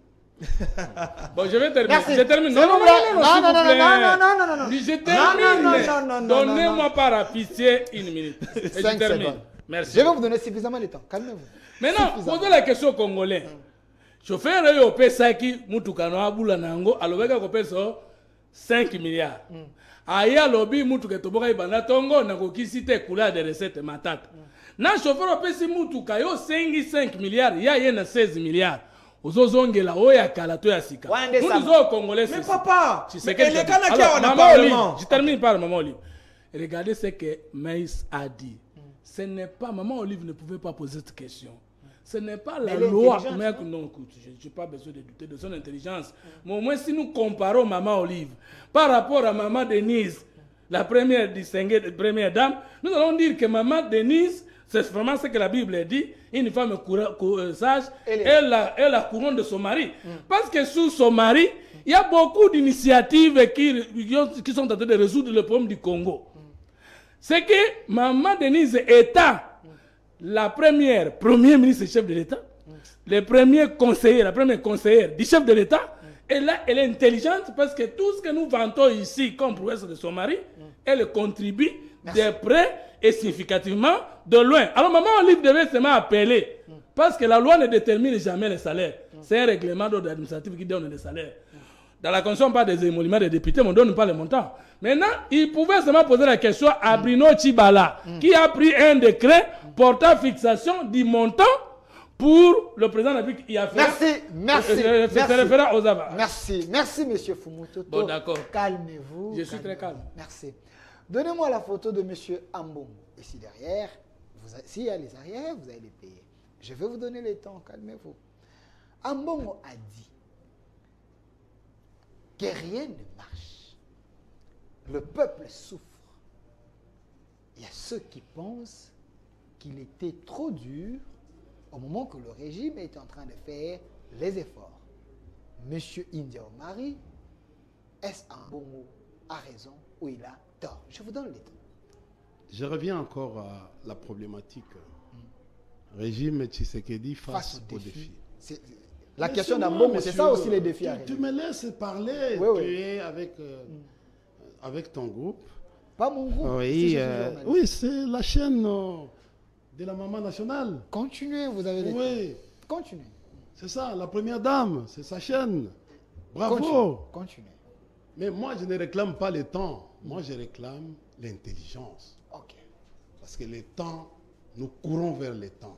Speaker 3: Bon, je vais terminer.
Speaker 1: Merci.
Speaker 3: Je termine.
Speaker 1: Non.
Speaker 3: Je termine. Donnez-moi par pitié 1 minute. Et je
Speaker 1: 5
Speaker 3: termine.
Speaker 1: secondes.
Speaker 3: Merci.
Speaker 1: Je vais vous donner suffisamment de temps. Calmez-vous.
Speaker 3: Maintenant, posez la question aux Congolais. Chauffeur yo pesaki mutukano abula nango alobeka ko peso 5 milliards. Aya lobi mutuka toboka ibanda tongo na kokisi te kula de recette matata. Na chauffeur opesi mutuka yo 5 milliards ya yena 16 milliards. Ozozongela oya kala to ya sika. Nous disons aux Congolais.
Speaker 2: Mais papa,
Speaker 3: je termine par Maman Olive. Regardez ce que Maïs a dit. Ce n'est pas, Maman Olive ne pouvait pas poser cette question. Ce n'est pas la loi. Non, écoute, je n'ai pas besoin de douter de son intelligence. Mais au moins, si nous comparons Maman Olive par rapport à Maman Denise, la première distinguée, première dame, nous allons dire que Maman Denise, c'est vraiment ce que la Bible dit, une femme sage, elle a la couronne de son mari. Parce que sous son mari, il y a beaucoup d'initiatives qui sont en train de résoudre le problème du Congo. C'est que Maman Denise étant la première ministre chef de l'État, la première conseillère du chef de l'État, elle est intelligente parce que tout ce que nous vantons ici comme prouesse de son mari, elle contribue de près et significativement de loin. Alors Maman Olive devait seulement appeler parce que la loi ne détermine jamais les salaires. C'est un règlement d'ordre administratif qui donne les salaires. Dans la Constitution, pas des émoluments des députés, mais on ne donne pas les montants. Maintenant, il pouvait seulement poser la question à Bruno Tshibala, qui a pris un décret portant fixation du montant pour le président de la République. Il a fait.
Speaker 1: Merci, monsieur Fumutoto.
Speaker 3: Bon, d'accord.
Speaker 1: Calmez-vous.
Speaker 3: Je suis très calme.
Speaker 1: Merci. Donnez-moi la photo de monsieur Ambongo. Et si derrière, s'il y a les arrières, vous allez les payer. Je vais vous donner le temps, calmez-vous. Ambongo a dit que rien ne marche. Le peuple souffre. Il y a ceux qui pensent qu'il était trop dur au moment que le régime était en train de faire les efforts. Monsieur India Omari, est-ce Ambongo a raison ou il a tort? Je vous donne le temps.
Speaker 4: Je reviens encore à la problématique. Régime Tshisekedi face au défi.
Speaker 1: La question d'Ambongo, c'est ça aussi les défis.
Speaker 4: Tu me laisses parler,
Speaker 1: oui,
Speaker 4: tu es avec ton groupe.
Speaker 1: Pas mon groupe.
Speaker 4: Oui, oui, c'est la chaîne de la maman nationale.
Speaker 1: Continuez, vous avez les
Speaker 4: Oui.
Speaker 1: Continuez.
Speaker 4: C'est ça, la première dame, c'est sa chaîne. Bravo.
Speaker 1: Continuez.
Speaker 4: Mais moi, je ne réclame pas le temps. Moi, je réclame l'intelligence.
Speaker 1: Ok.
Speaker 4: Parce que le temps, nous courons vers le temps.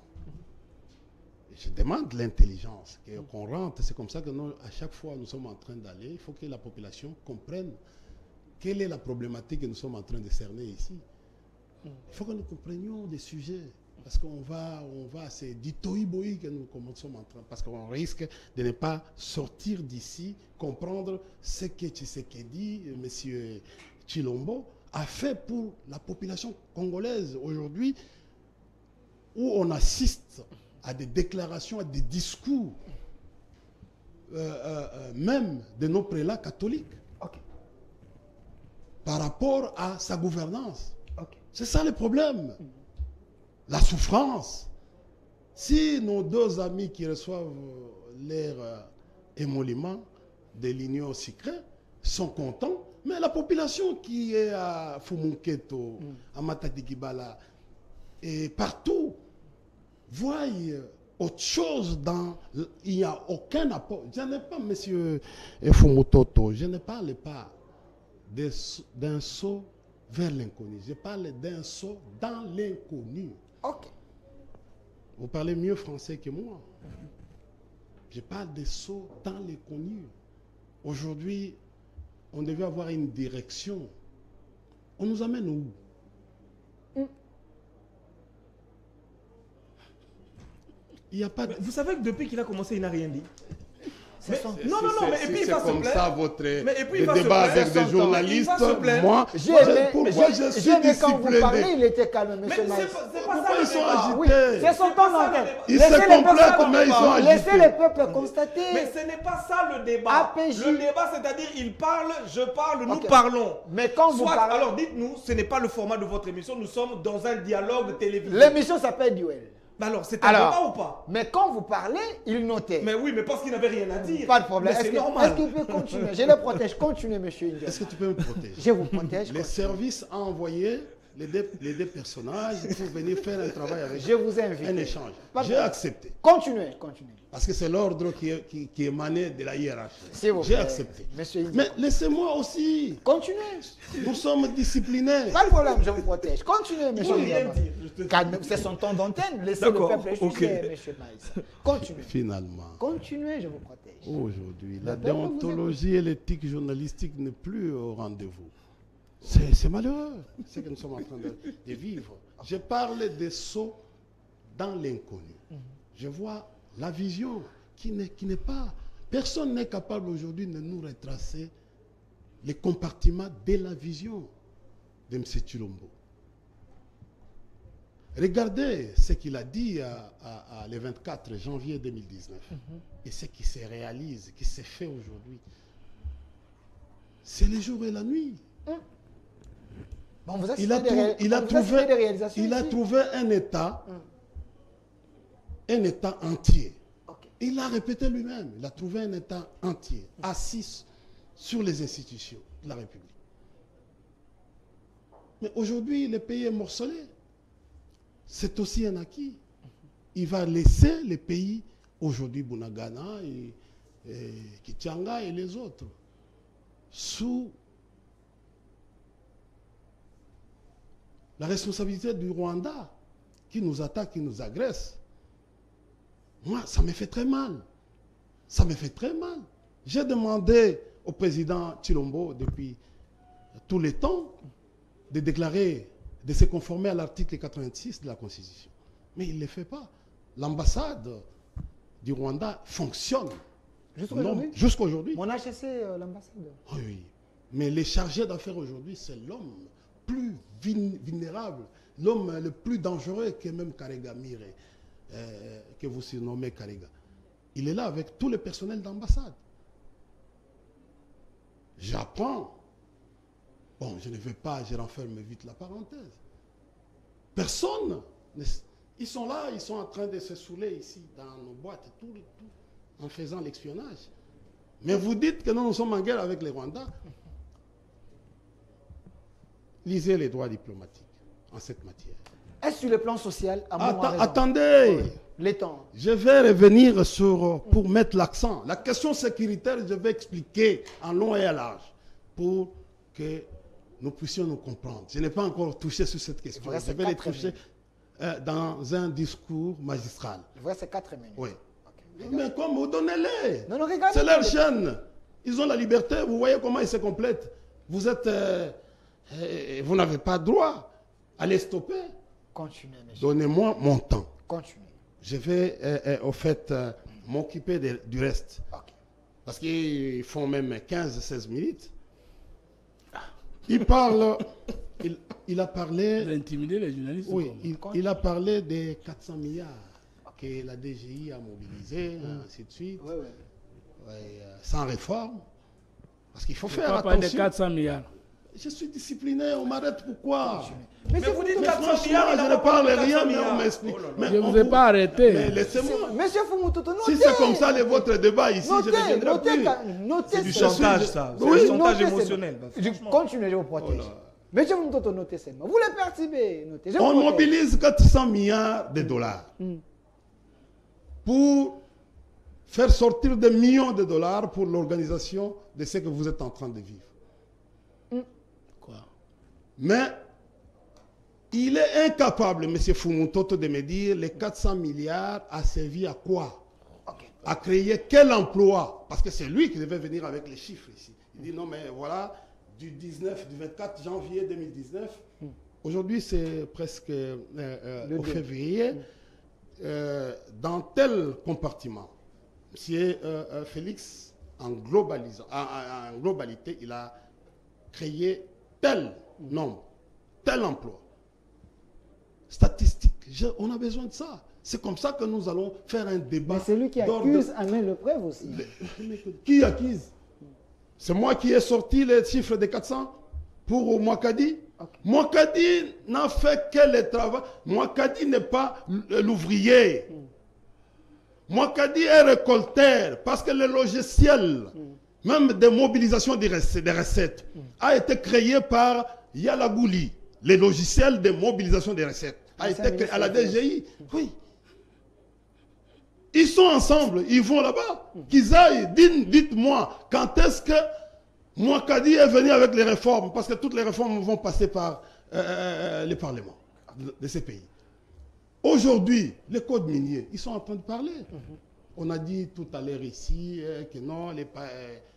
Speaker 4: Et je demande l'intelligence, qu'on rentre. C'est comme ça que nous, à chaque fois, nous sommes en train d'aller. Il faut que la population comprenne quelle est la problématique que nous sommes en train de cerner ici. Il faut que nous comprenions des sujets. Parce qu'on va, c'est du tohu-bohu que nous commençons en train. Parce qu'on risque de ne pas sortir d'ici, comprendre ce que Tshisekedi, M. Tshilombo, a fait pour la population congolaise aujourd'hui, où on assiste à des déclarations, à des discours, même de nos prélats catholiques, par rapport à sa gouvernance. C'est ça le problème. La souffrance. Si nos deux amis qui reçoivent leur émolument de l'union secrète sont contents, mais la population qui est à Fumunketo, à Matadi-Kibala, et partout, voit autre chose dans... Il n'y a aucun apport. Je n'ai pas, monsieur Fumutoto, je ne parle pas d'un saut vers l'inconnu. Je parle d'un saut dans l'inconnu.
Speaker 1: Ok.
Speaker 4: Vous parlez mieux français que moi. Je parle de saut dans l'inconnu. Aujourd'hui, on devait avoir une direction. On nous amène où? Il n'y a pas de...
Speaker 2: Vous savez que depuis qu'il a commencé, il n'a rien dit. Mais puis il
Speaker 4: c'est
Speaker 2: va se
Speaker 4: comme
Speaker 2: plaindre.
Speaker 4: ça votre
Speaker 2: se
Speaker 4: débat
Speaker 2: plaindre.
Speaker 4: avec des journalistes.
Speaker 2: Moi,
Speaker 4: je suis
Speaker 1: quand vous
Speaker 4: discipliné.
Speaker 1: parlez, il était calme,
Speaker 2: Mais
Speaker 1: monsieur
Speaker 2: c'est
Speaker 1: Maïs.
Speaker 2: pas
Speaker 4: Pourquoi
Speaker 2: ça
Speaker 4: ils
Speaker 2: le
Speaker 4: sont
Speaker 2: débat.
Speaker 4: agités?
Speaker 1: Oui, c'est son temps d'antenne.
Speaker 4: Ils se complètent, mais ils sont
Speaker 1: Laissez
Speaker 4: agités.
Speaker 1: le peuple constater.
Speaker 2: Mais ce n'est pas ça le débat.
Speaker 1: APJ.
Speaker 2: Le débat, c'est-à-dire, il parle, je parle, nous
Speaker 1: Ok.
Speaker 2: parlons.
Speaker 1: Mais quand vous
Speaker 2: Soit,
Speaker 1: parlez...
Speaker 2: alors dites-nous, ce n'est pas le format de votre émission, nous sommes dans un dialogue télévisé.
Speaker 1: L'émission s'appelle Duel.
Speaker 2: Mais alors, c'est un débat ou pas?
Speaker 1: Mais quand vous parlez, il notait.
Speaker 2: Mais oui, mais parce qu'il n'avait rien à dire.
Speaker 1: Pas de problème.
Speaker 2: Mais
Speaker 1: Est-ce
Speaker 2: c'est normal.
Speaker 1: qu'il peut continuer? Je le protège. Continuez, monsieur India.
Speaker 4: Est-ce que tu peux me protéger?
Speaker 1: Je vous protège.
Speaker 4: Les services ont envoyé les deux personnages pour venir faire un travail avec
Speaker 1: Je vous invite.
Speaker 4: un échange.
Speaker 1: Pas de
Speaker 4: J'ai
Speaker 1: problème.
Speaker 4: accepté.
Speaker 1: Continuez.
Speaker 4: Parce que c'est l'ordre qui émanait de la hiérarchie.
Speaker 1: S'il vous
Speaker 4: J'ai
Speaker 1: plaît,
Speaker 4: accepté.
Speaker 1: monsieur India.
Speaker 4: Mais laissez-moi aussi.
Speaker 1: Continuez.
Speaker 4: Nous sommes disciplinés.
Speaker 1: Pas de problème, je vous protège. Continuez, monsieur
Speaker 2: Faut rien
Speaker 1: India.
Speaker 2: dire.
Speaker 1: Calme, c'est son temps d'antenne. Laissez le
Speaker 2: D'accord,
Speaker 1: peuple juger,
Speaker 2: ok.
Speaker 1: monsieur Maïs. Continuez.
Speaker 4: Finalement,
Speaker 1: Continuez, je vous protège.
Speaker 4: aujourd'hui, la
Speaker 1: peuple vous
Speaker 4: déontologie et l'éthique journalistique n'est plus au rendez-vous. C'est malheureux, ce que nous sommes en train de vivre. Je parle des sauts dans l'inconnu. Je vois la vision qui n'est pas... Personne n'est capable aujourd'hui de nous retracer les compartiments de la vision de M. Tshilombo. Regardez ce qu'il a dit le 24 janvier 2019 et ce qui se réalise, qui se fait aujourd'hui. C'est le jour et la nuit.
Speaker 1: Bon, vous
Speaker 4: Il a trouvé un État entier.
Speaker 1: Ok.
Speaker 4: Il l'a répété lui-même. Il a trouvé un État entier, assis sur les institutions de la République. Mais aujourd'hui, le pays est morcelé. C'est aussi un acquis. Il va laisser les pays, aujourd'hui Bunagana et Kichanga et les autres, sous la responsabilité du Rwanda, qui nous attaque, qui nous agresse. Moi, ça me fait très mal. Ça me fait très mal. J'ai demandé au président Tshilombo depuis tous les temps de déclarer de se conformer à l'article 86 de la Constitution. Mais il ne le fait pas. L'ambassade du Rwanda fonctionne. Jusqu'à aujourd'hui.
Speaker 5: Mon HC, l'ambassadeur.
Speaker 4: Oui, oui. Mais les chargés d'affaires aujourd'hui, c'est l'homme plus vulnérable, l'homme le plus dangereux que même Karega Mire, que vous surnommez Karega. Il est là avec tout le personnel d'ambassade. J'apprends. Bon, je ne vais pas, je renferme vite la parenthèse. Personne. Ils sont là, ils sont en train de se saouler ici, dans nos boîtes, tout, en faisant l'espionnage. Mais vous dites que nous sommes en guerre avec les Rwandais. Lisez les droits diplomatiques en cette matière.
Speaker 1: Est-ce sur le plan social à
Speaker 4: attendez.
Speaker 1: Les temps.
Speaker 4: Je vais revenir pour mettre l'accent. La question sécuritaire, je vais expliquer en long et à large pour que nous puissions nous comprendre. Je n'ai pas encore touché sur cette question. Je vais les toucher dans un discours magistral.
Speaker 1: Je vois ces 4 minutes.
Speaker 4: Oui.
Speaker 1: Okay.
Speaker 4: Mais comme vous donnez-les.
Speaker 1: Non, regardez.
Speaker 4: C'est leur chaîne. Ils ont la liberté. Vous voyez comment ils se complètent. Vous êtes... vous n'avez pas droit à les stopper.
Speaker 1: Continuez, monsieur.
Speaker 4: Donnez-moi mon temps.
Speaker 1: Continuez.
Speaker 4: Je vais, au fait, m'occuper du reste.
Speaker 1: Okay.
Speaker 4: Parce qu'ils font même 15-16 minutes. Il parle... Il a parlé...
Speaker 3: Vous intimidez les journalistes.
Speaker 4: Oui, il a parlé des 400 milliards que la DGI a mobilisés, ainsi de suite.
Speaker 1: Oui, oui.
Speaker 4: Ouais, sans réforme. Parce qu'il faut faire
Speaker 3: pas
Speaker 4: attention.
Speaker 3: parler de 400 milliards.
Speaker 4: Je suis discipliné, on m'arrête pourquoi?
Speaker 2: Mais vous dites
Speaker 4: Mais
Speaker 2: 400 milliards,
Speaker 4: je ne parle rien, mais on m'explique.
Speaker 3: Je ne vous ai pas arrêté.
Speaker 4: Mais laissez-moi.
Speaker 1: Monsieur Fumutoto, notez.
Speaker 4: Si c'est comme ça votre débat ici, je ne viendrai plus.
Speaker 1: Notez.
Speaker 2: C'est du chantage, ça. C'est
Speaker 4: Oui,
Speaker 2: du chantage
Speaker 1: notez
Speaker 2: émotionnel.
Speaker 1: Je continue, je vous protège. Monsieur Fumutoto, notez seulement. Vous les percevez, notez.
Speaker 4: On mobilise 400 milliards de dollars pour faire sortir des millions de dollars pour l'organisation de ce que vous êtes en train de vivre. Mais il est incapable, M. Fumutoto, de me dire les 400 milliards a servi à quoi? À créer quel emploi? Parce que c'est lui qui devait venir avec les chiffres ici. Il dit non, mais voilà, du 24 janvier 2019, aujourd'hui c'est presque au février, dans tel compartiment, M. Félix, en globalité, il a créé tel nombre, tel emploi. Statistique, on a besoin de ça. C'est comme ça que nous allons faire un débat.
Speaker 5: Mais c'est lui qui accuse Amène Le Preuve aussi.
Speaker 4: Qui accuse? C'est moi qui ai sorti les chiffres de 400 pour Mouakadi. Okay. Mouakadi n'a fait que le travail. Mouakadi n'est pas l'ouvrier. Mouakadi est récolteur parce que le logiciel, même de mobilisation des recettes, a été créé par Yalagouli. Le logiciel de mobilisation des recettes a été créé à la DGI. Oui. Ils sont ensemble, ils vont là-bas. Qu'ils aillent, dites-moi, quand est-ce que Mouakadi est venu avec les réformes? Parce que toutes les réformes vont passer par les parlements de ces pays. Aujourd'hui, les codes miniers, ils sont en train de parler. On a dit tout à l'heure ici que non, le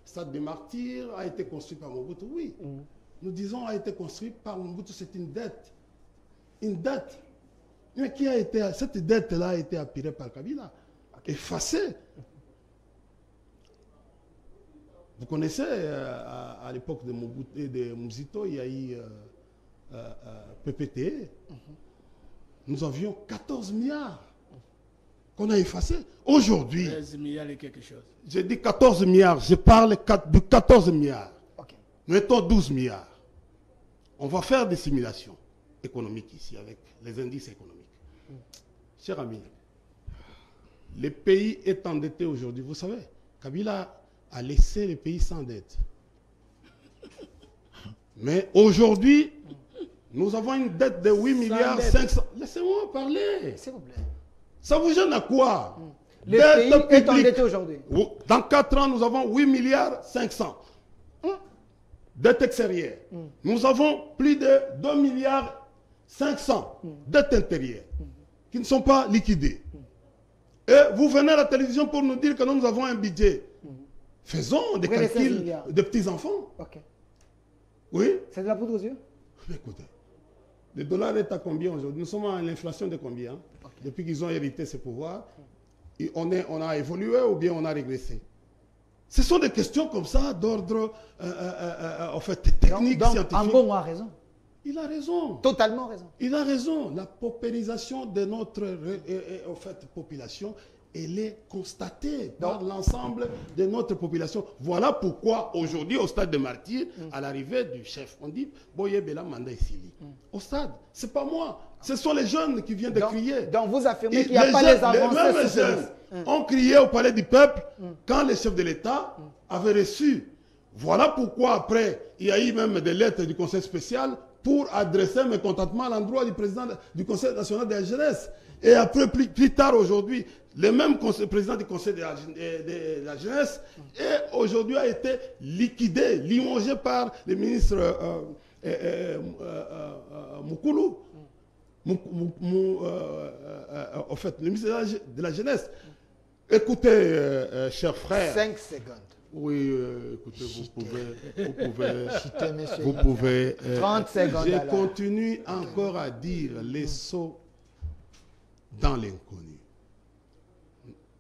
Speaker 4: stade des martyrs a été construit par Mobutu. Oui, nous disons a été construit par Mobutu, c'est une dette. Une dette. Mais qui a été, cette dette-là a été appirée par Kabila, effacée. Vous connaissez, à l'époque de Mobutu et de Muzito, il y a eu PPT. Nous avions 14 milliards qu'on a effacés. Aujourd'hui,
Speaker 3: 13 milliards et quelque chose.
Speaker 4: J'ai dit 14 milliards, je parle de 14 milliards.
Speaker 1: Okay.
Speaker 4: Mettons 12 milliards. On va faire des simulations économiques ici avec les indices économiques. Cher ami, le pays est endetté aujourd'hui. Vous savez, Kabila a laissé le pays sans dette. Mais aujourd'hui, nous avons une dette de 8 milliards 500. Laissez-moi parler.
Speaker 1: S'il vous plaît.
Speaker 4: Ça vous gêne à quoi?
Speaker 1: Le pays est endetté aujourd'hui.
Speaker 4: Dans 4 ans, nous avons 8 milliards 500. Dette extérieure. Nous avons plus de 2 milliards 500 dettes intérieures qui ne sont pas liquidées. Et vous venez à la télévision pour nous dire que nous avons un budget. Faisons des calculs de petits-enfants.
Speaker 1: Okay.
Speaker 4: Oui.
Speaker 1: C'est de la poudre aux yeux?
Speaker 4: Écoutez, Le dollar est à combien aujourd'hui? Nous sommes à l'inflation de combien? Depuis qu'ils ont hérité ce pouvoir, on a évolué ou bien on a régressé? Ce sont des questions comme ça d'ordre en fait, technique,
Speaker 5: donc,
Speaker 4: scientifique.
Speaker 5: Ambongo a raison.
Speaker 4: Il a raison.
Speaker 5: Totalement raison.
Speaker 4: Il a raison. La paupérisation de notre en fait, population, elle est constatée par l'ensemble de notre population. Voilà pourquoi aujourd'hui, au stade de martyrs, à l'arrivée du chef, on dit Boye Bela Manda Isili. Au stade, c'est pas moi. Ce sont les jeunes qui viennent de crier.
Speaker 5: Donc vous affirmez qu'il n'y a pas les avancées.
Speaker 4: Les jeunes ont crié au palais du peuple quand le chef de l'État avait reçu. Voilà pourquoi après, il y a eu même des lettres du conseil spécial pour adresser un mécontentement à l'endroit du président du Conseil national de la jeunesse. Et après, plus tard aujourd'hui, le même président du Conseil de la jeunesse aujourd'hui a été liquidé, limogé par le ministre Moukoulou. En fait, le ministre de la jeunesse. Écoutez, chers frères.
Speaker 1: 5 secondes.
Speaker 4: Oui, écoutez, vous pouvez
Speaker 1: 30 secondes.
Speaker 4: Je continue encore à dire les sauts dans l'inconnu.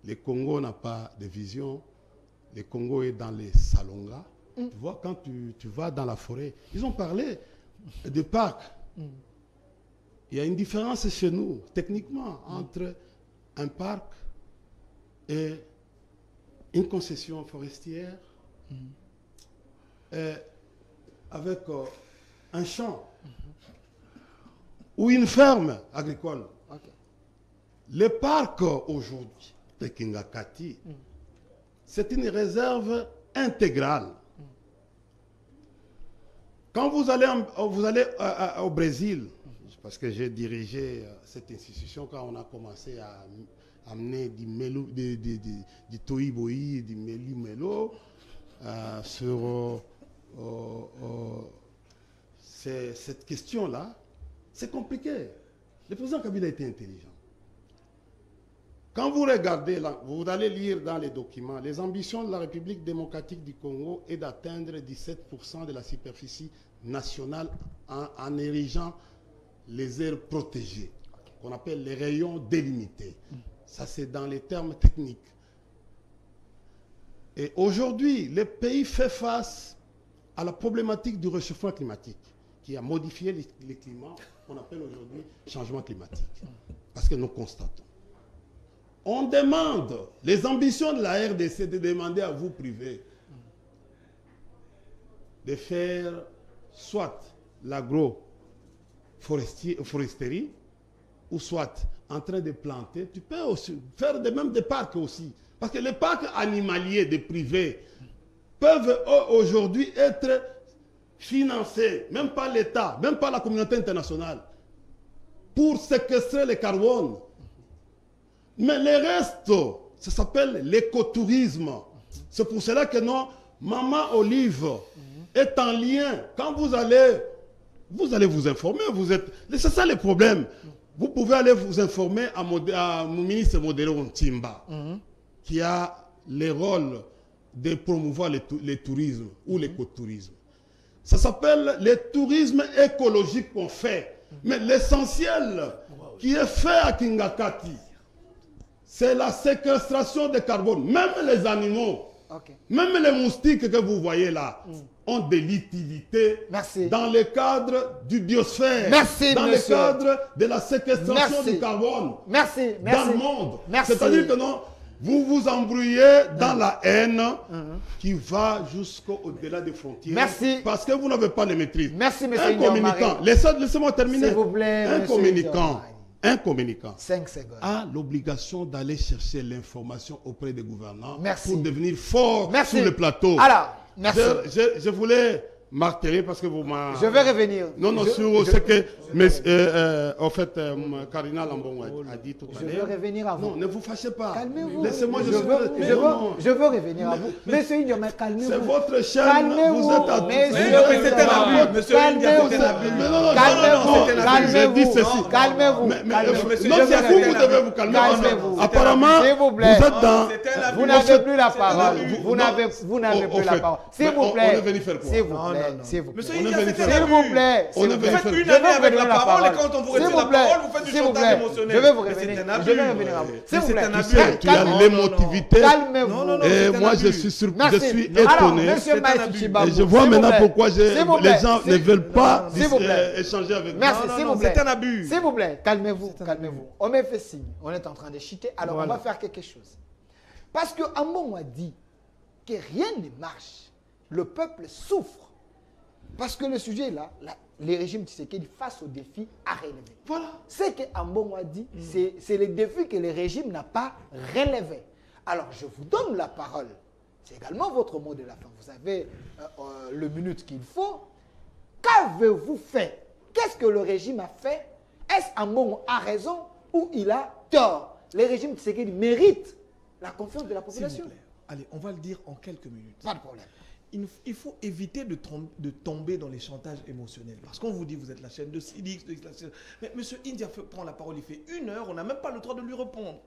Speaker 4: Le Congo n'a pas de vision. Le Congo est dans les salongas. Tu vois, quand tu vas dans la forêt, ils ont parlé de parcs. Il y a une différence chez nous, techniquement, entre un parc et une concession forestière avec un champ ou une ferme agricole. Le parc aujourd'hui de Kingakati, c'est une réserve intégrale. Quand vous allez au Brésil, parce que j'ai dirigé cette institution quand on a commencé à amener du toïboï, du melu-melo sur cette question-là, c'est compliqué. Le président Kabila était intelligent. Quand vous regardez, vous allez lire dans les documents, les ambitions de la République démocratique du Congo est d'atteindre 17% de la superficie nationale en érigeant les aires protégées, qu'on appelle les rayons délimités. Ça, c'est dans les termes techniques. Et aujourd'hui, le pays fait face à la problématique du réchauffement climatique, qui a modifié les climats, qu'on appelle aujourd'hui changement climatique. Parce que nous constatons. On demande, les ambitions de la RDC, de demander à vous privés de faire soit l'agro-foresterie, ou soit en train de planter. Tu peux aussi faire même des parcs aussi. Parce que les parcs animaliers des privés peuvent aujourd'hui être financés, même par l'État, même par la communauté internationale, pour séquestrer le carbone. Mais le reste, ça s'appelle l'écotourisme. C'est pour cela que Maman Olive est en lien. Quand vous allez vous informer. C'est ça le problème. Vous pouvez aller vous informer à mon ministre Modéré Ntimba, qui a le rôle de promouvoir le tourisme ou l'écotourisme. Ça s'appelle le tourisme écologique qu'on fait. Mais l'essentiel qui est fait à Kingakati, c'est la séquestration de carbone. Même les animaux, même les moustiques que vous voyez là, ont de l'utilité dans le cadre du biosphère, dans le cadre de la séquestration du carbone dans le monde. C'est-à-dire que non, vous vous embrouillez dans la haine qui va jusqu'au-delà des frontières. Parce que vous n'avez pas de maîtrise. Un communicant, laissez-moi terminer.
Speaker 1: S'il vous plaît,
Speaker 4: un communicant
Speaker 1: 5 secondes.
Speaker 4: A l'obligation d'aller chercher l'information auprès des gouvernants pour devenir fort sur le plateau.
Speaker 1: Alors, merci.
Speaker 4: Je voulais marteler parce que vous m'avez...
Speaker 1: Je vais revenir.
Speaker 4: Non, sur ce que en fait, Cardinal Ambongo a dit tout à l'heure.
Speaker 1: Je veux revenir à vous.
Speaker 4: Non, ne vous fâchez pas.
Speaker 1: Calmez-vous.
Speaker 4: Laissez-moi,
Speaker 1: je veux revenir à vous. Monsieur India, mais calmez-vous.
Speaker 4: C'est votre chaîne. Vous êtes à
Speaker 2: Monsieur India, c'était un abus.
Speaker 1: Calmez-vous.
Speaker 4: Non, c'est vous devez vous calmer. Apparemment, vous êtes dans...
Speaker 1: Vous n'avez plus la parole. Vous n'avez plus la parole. S'il vous plaît.
Speaker 4: On est venu faire quoi?
Speaker 1: S'il vous plaît. plaît,
Speaker 2: non.
Speaker 1: s'il vous plaît.
Speaker 2: Monsieur
Speaker 4: On
Speaker 2: India,
Speaker 4: avait
Speaker 2: c'était
Speaker 4: fait-
Speaker 1: S'il
Speaker 2: l'abus.
Speaker 1: vous plaît.
Speaker 4: On
Speaker 1: s'il vous
Speaker 4: avait
Speaker 1: plaît.
Speaker 2: Vous
Speaker 4: fait-
Speaker 2: faites une
Speaker 1: Je vais
Speaker 2: année
Speaker 1: vous
Speaker 2: avec la
Speaker 1: redonner la
Speaker 2: parole et
Speaker 1: parole.
Speaker 2: quand on vous
Speaker 1: S'il
Speaker 2: retire
Speaker 1: vous
Speaker 2: la
Speaker 1: plaît.
Speaker 2: parole, vous faites du
Speaker 1: S'il vous
Speaker 2: chantage
Speaker 1: plaît.
Speaker 2: émotionnel.
Speaker 1: Je vais vous
Speaker 2: Mais
Speaker 1: revenir.
Speaker 2: c'est un
Speaker 1: Je vais
Speaker 2: abus.
Speaker 1: revenir à vous. S'il
Speaker 2: Mais
Speaker 1: vous
Speaker 2: c'est
Speaker 1: plaît.
Speaker 2: un
Speaker 4: Tu
Speaker 2: abus.
Speaker 4: sais qu'il y a
Speaker 1: Calmez-vous.
Speaker 4: l'émotivité.
Speaker 1: Calmez-vous.
Speaker 2: Non, non, non.
Speaker 4: Et
Speaker 2: c'est un
Speaker 4: moi,
Speaker 2: abus.
Speaker 4: je suis
Speaker 1: Merci.
Speaker 4: étonné.
Speaker 1: Alors, monsieur
Speaker 2: C'est un
Speaker 1: Maïs
Speaker 2: abus.
Speaker 1: Chibabou,
Speaker 4: Et je vois
Speaker 1: s'il vous
Speaker 4: maintenant
Speaker 1: plaît.
Speaker 4: pourquoi
Speaker 1: S'il vous
Speaker 4: les
Speaker 1: plaît.
Speaker 4: gens ne veulent pas
Speaker 1: S'il vous plaît.
Speaker 4: échanger avec moi.
Speaker 1: Merci,
Speaker 2: Non,
Speaker 1: s'il
Speaker 2: non,
Speaker 1: vous plaît.
Speaker 2: c'est un abus.
Speaker 1: S'il vous plaît, calmez-vous, calmez-vous. On me fait signe. On est en train de chuter. Alors,
Speaker 3: Voilà.
Speaker 1: on va faire quelque chose. Parce que Ambon a dit que rien ne marche. Le peuple souffre. Parce que le sujet est là, les régimes Tshisekedi face aux défis à relever.
Speaker 2: Voilà.
Speaker 1: Ce que Ambon a dit, c'est les défis que le régime n'a pas relevés. Alors, je vous donne la parole. C'est également votre mot de la fin. Vous avez le minute qu'il faut. Qu'avez-vous fait? Qu'est-ce que le régime a fait? Est-ce Ambon a raison ou il a tort? Le régime Tshisekedi mérite la confiance de la
Speaker 2: S'il vous
Speaker 1: population.
Speaker 2: plaît. Allez, on va le dire en quelques minutes.
Speaker 1: Pas de problème.
Speaker 2: Il faut éviter de tomber dans les chantages émotionnels. Parce qu'on vous dit, vous êtes la chaîne de Silix, mais monsieur India prend la parole, il fait 1 heure, on n'a même pas le droit de lui répondre.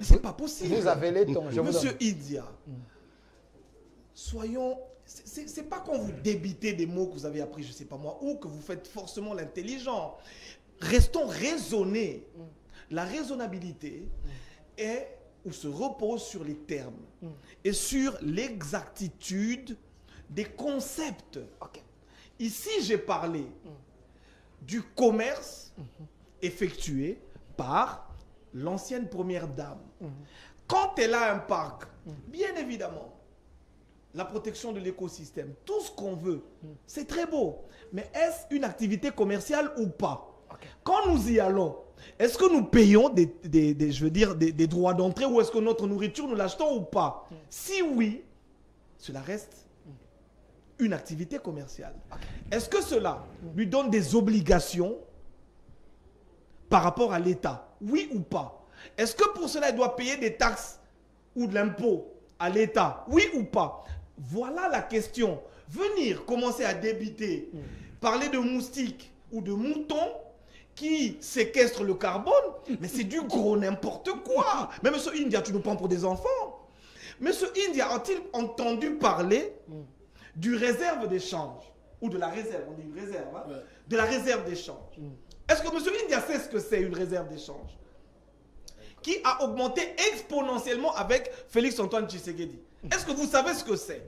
Speaker 2: C'est pas possible.
Speaker 1: Vous avez les temps. Je vous
Speaker 2: Monsieur
Speaker 1: donne.
Speaker 2: India, soyons... C'est pas quand vous débitez des mots que vous avez appris, je sais pas moi, ou que vous faites forcément l'intelligent. Restons raisonnés. La raisonnabilité est ou se repose sur les termes et sur l'exactitude des concepts.
Speaker 1: Ok.
Speaker 2: Ici, j'ai parlé du commerce effectué par l'ancienne première dame. Quand elle a un parc, bien évidemment, la protection de l'écosystème, tout ce qu'on veut, c'est très beau. Mais est-ce une activité commerciale ou pas? Quand nous y allons, est-ce que nous payons des droits d'entrée ou est-ce que notre nourriture, nous l'achetons ou pas? Si oui, cela reste une activité commerciale. Est-ce que cela lui donne des obligations par rapport à l'État? Oui ou pas? Est-ce que pour cela, il doit payer des taxes ou de l'impôt à l'État? Oui ou pas? Voilà la question. Venir commencer à débiter, parler de moustiques ou de moutons qui séquestrent le carbone, mais c'est du gros n'importe quoi. Mais monsieur India, tu nous prends pour des enfants. Monsieur India, a-t-il entendu parler du réserve d'échange ou de la réserve, on dit une réserve, hein, de la réserve d'échange? Est-ce que monsieur India sait ce que c'est une réserve d'échange qui a augmenté exponentiellement avec Félix-Antoine Tshisekedi? Est-ce que vous savez ce que c'est?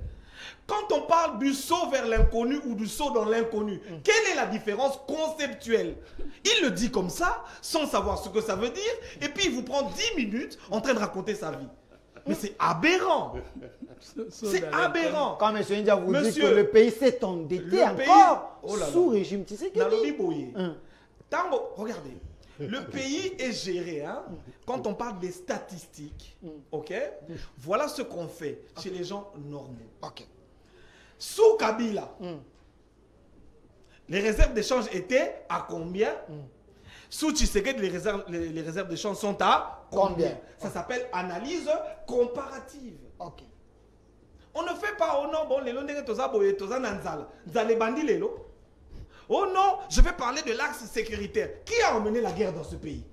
Speaker 2: Quand on parle du saut vers l'inconnu ou du saut dans l'inconnu, quelle est la différence conceptuelle? Il le dit comme ça, sans savoir ce que ça veut dire, et puis il vous prend 10 minutes en train de raconter sa vie. Mais c'est aberrant. C'est aberrant.
Speaker 1: Quand M. India vous dit
Speaker 2: Monsieur,
Speaker 1: que le pays s'est endetté
Speaker 2: le pays-
Speaker 1: encore
Speaker 2: Oh là là.
Speaker 1: sous régime Tshisekedi.
Speaker 2: Nalobi Boye.
Speaker 1: Hein.
Speaker 2: Tango, regardez. Le pays est géré, hein, quand on parle des statistiques, ok? Voilà ce qu'on fait chez les gens normaux.
Speaker 1: Ok.
Speaker 2: Sous Kabila, les réserves d'échange étaient à combien? Sous Tshisekedi, les réserves d'échange sont à combien? Ça s'appelle analyse comparative.
Speaker 1: Ok.
Speaker 2: On ne fait pas, oh non, bon, les longs toza boye, toza nanzala. Zale bandi lelo. Oh non, je vais parler de l'axe sécuritaire. Qui a emmené la guerre dans ce pays?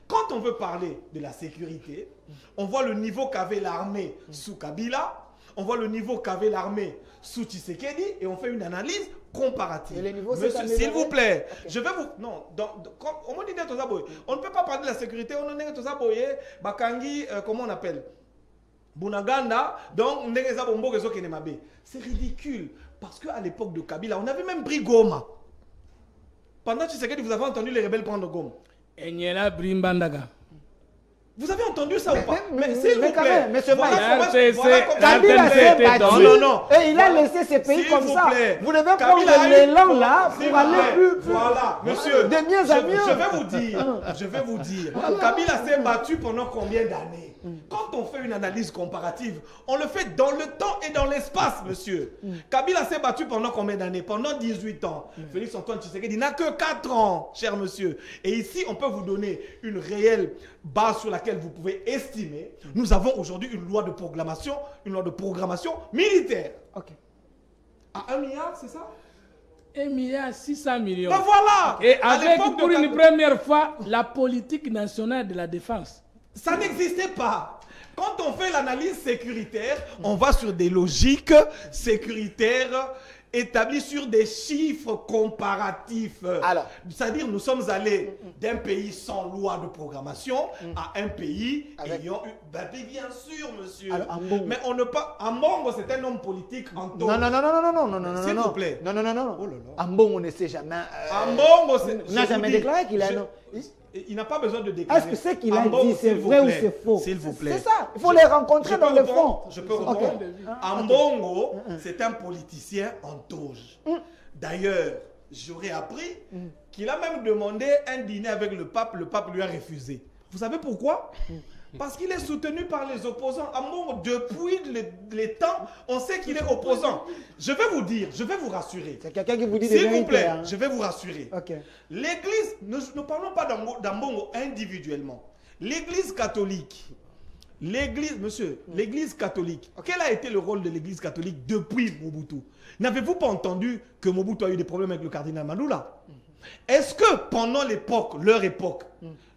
Speaker 2: Quand on veut parler de la sécurité, on voit le niveau qu'avait l'armée sous Kabila, on voit le niveau qu'avait l'armée sous Tshisekedi et on fait une analyse comparative.
Speaker 1: Et le niveau, c'est
Speaker 2: Monsieur,
Speaker 1: amélioré?
Speaker 2: s'il vous plaît,
Speaker 1: Ok.
Speaker 2: je vais vous... Non, on ne peut pas parler de la sécurité, on ne peut pas parler Bakangi, comment on appelle? Bunaganda, donc c'est ridicule. Parce qu'à l'époque de Kabila, on avait même pris Goma. Pendant Tshisekedi, vous avez entendu les rebelles prendre Goma.
Speaker 3: Enyela Brimbandaga.
Speaker 2: Vous avez entendu ça ou pas?
Speaker 1: mais
Speaker 2: s'il vous
Speaker 1: quand
Speaker 2: plaît,
Speaker 1: même, monsieur
Speaker 2: voilà
Speaker 3: Maïs,
Speaker 2: comment- voilà comment-
Speaker 1: Kabila s'est
Speaker 3: L'antenne
Speaker 1: battu
Speaker 3: était
Speaker 2: Non, non.
Speaker 1: et il a
Speaker 2: Voilà.
Speaker 1: laissé ces pays
Speaker 2: S'il
Speaker 1: comme
Speaker 2: vous
Speaker 1: ça.
Speaker 2: plaît.
Speaker 1: Vous devez
Speaker 2: Kabila
Speaker 1: prendre
Speaker 2: a eu-
Speaker 1: l'élan là
Speaker 2: S'il
Speaker 1: pour
Speaker 2: vous
Speaker 1: aller
Speaker 2: plaît.
Speaker 1: plus.
Speaker 2: Voilà, monsieur.
Speaker 1: De mieux à mieux.
Speaker 2: Je vais vous dire. Kabila s'est battu pendant combien d'années? Quand on fait une analyse comparative, on le fait dans le temps et dans l'espace, monsieur. Kabila s'est battu pendant combien d'années? Pendant 18 ans. Félix-Antoine Tshisekedi n'a que 4 ans, cher monsieur. Et ici, on peut vous donner une réelle base sur laquelle vous pouvez estimer. Nous avons aujourd'hui une loi de programmation militaire.
Speaker 1: Ok.
Speaker 2: À 1 milliard, c'est ça?
Speaker 3: 1 milliard 600 millions.
Speaker 2: Ben voilà.
Speaker 3: Et
Speaker 2: À
Speaker 3: avec,
Speaker 2: l'époque de
Speaker 3: pour une
Speaker 2: Kabila,
Speaker 3: première fois, la politique nationale de la défense.
Speaker 2: ça n'existait pas. Quand on fait l'analyse sécuritaire, on va sur des logiques sécuritaires établies sur des chiffres comparatifs. C'est-à-dire, nous sommes allés d'un pays sans loi de programmation à un pays ayant eu... bien sûr, monsieur.
Speaker 1: Alors,
Speaker 2: mais on ne pas... Ambongo, c'est un homme politique en taux.
Speaker 1: Non.
Speaker 2: S'il vous plaît.
Speaker 1: Non.
Speaker 2: Oh là là.
Speaker 1: Ambongo ne sait jamais...
Speaker 2: Ambongo,
Speaker 1: n'a jamais déclaré qu'il a...
Speaker 2: Il n'a pas besoin de déclarer.
Speaker 5: Est-ce que ce qu'il a dit, c'est vrai ou c'est faux?
Speaker 2: S'il vous plaît.
Speaker 1: C'est ça. Il faut les rencontrer dans le fond.
Speaker 2: Je peux répondre. Ambongo, c'est un politicien en toge. D'ailleurs, j'aurais appris qu'il a même demandé un dîner avec le pape lui a refusé. Vous savez pourquoi? Parce qu'il est soutenu par les opposants. Ambongo, depuis les temps, on sait qu'il est opposant. Je vais vous dire, je vais vous rassurer.
Speaker 5: C'est quelqu'un qui vous dit des
Speaker 2: S'il vous plaît,
Speaker 5: vérités, hein.
Speaker 2: je vais vous rassurer.
Speaker 5: Okay.
Speaker 2: L'Église, ne parlons pas d'Ambongo individuellement. L'Église catholique, l'Église catholique, quel a été le rôle de l'Église catholique depuis Mobutu? N'avez-vous pas entendu que Mobutu a eu des problèmes avec le cardinal Malula? Est-ce que pendant leur époque,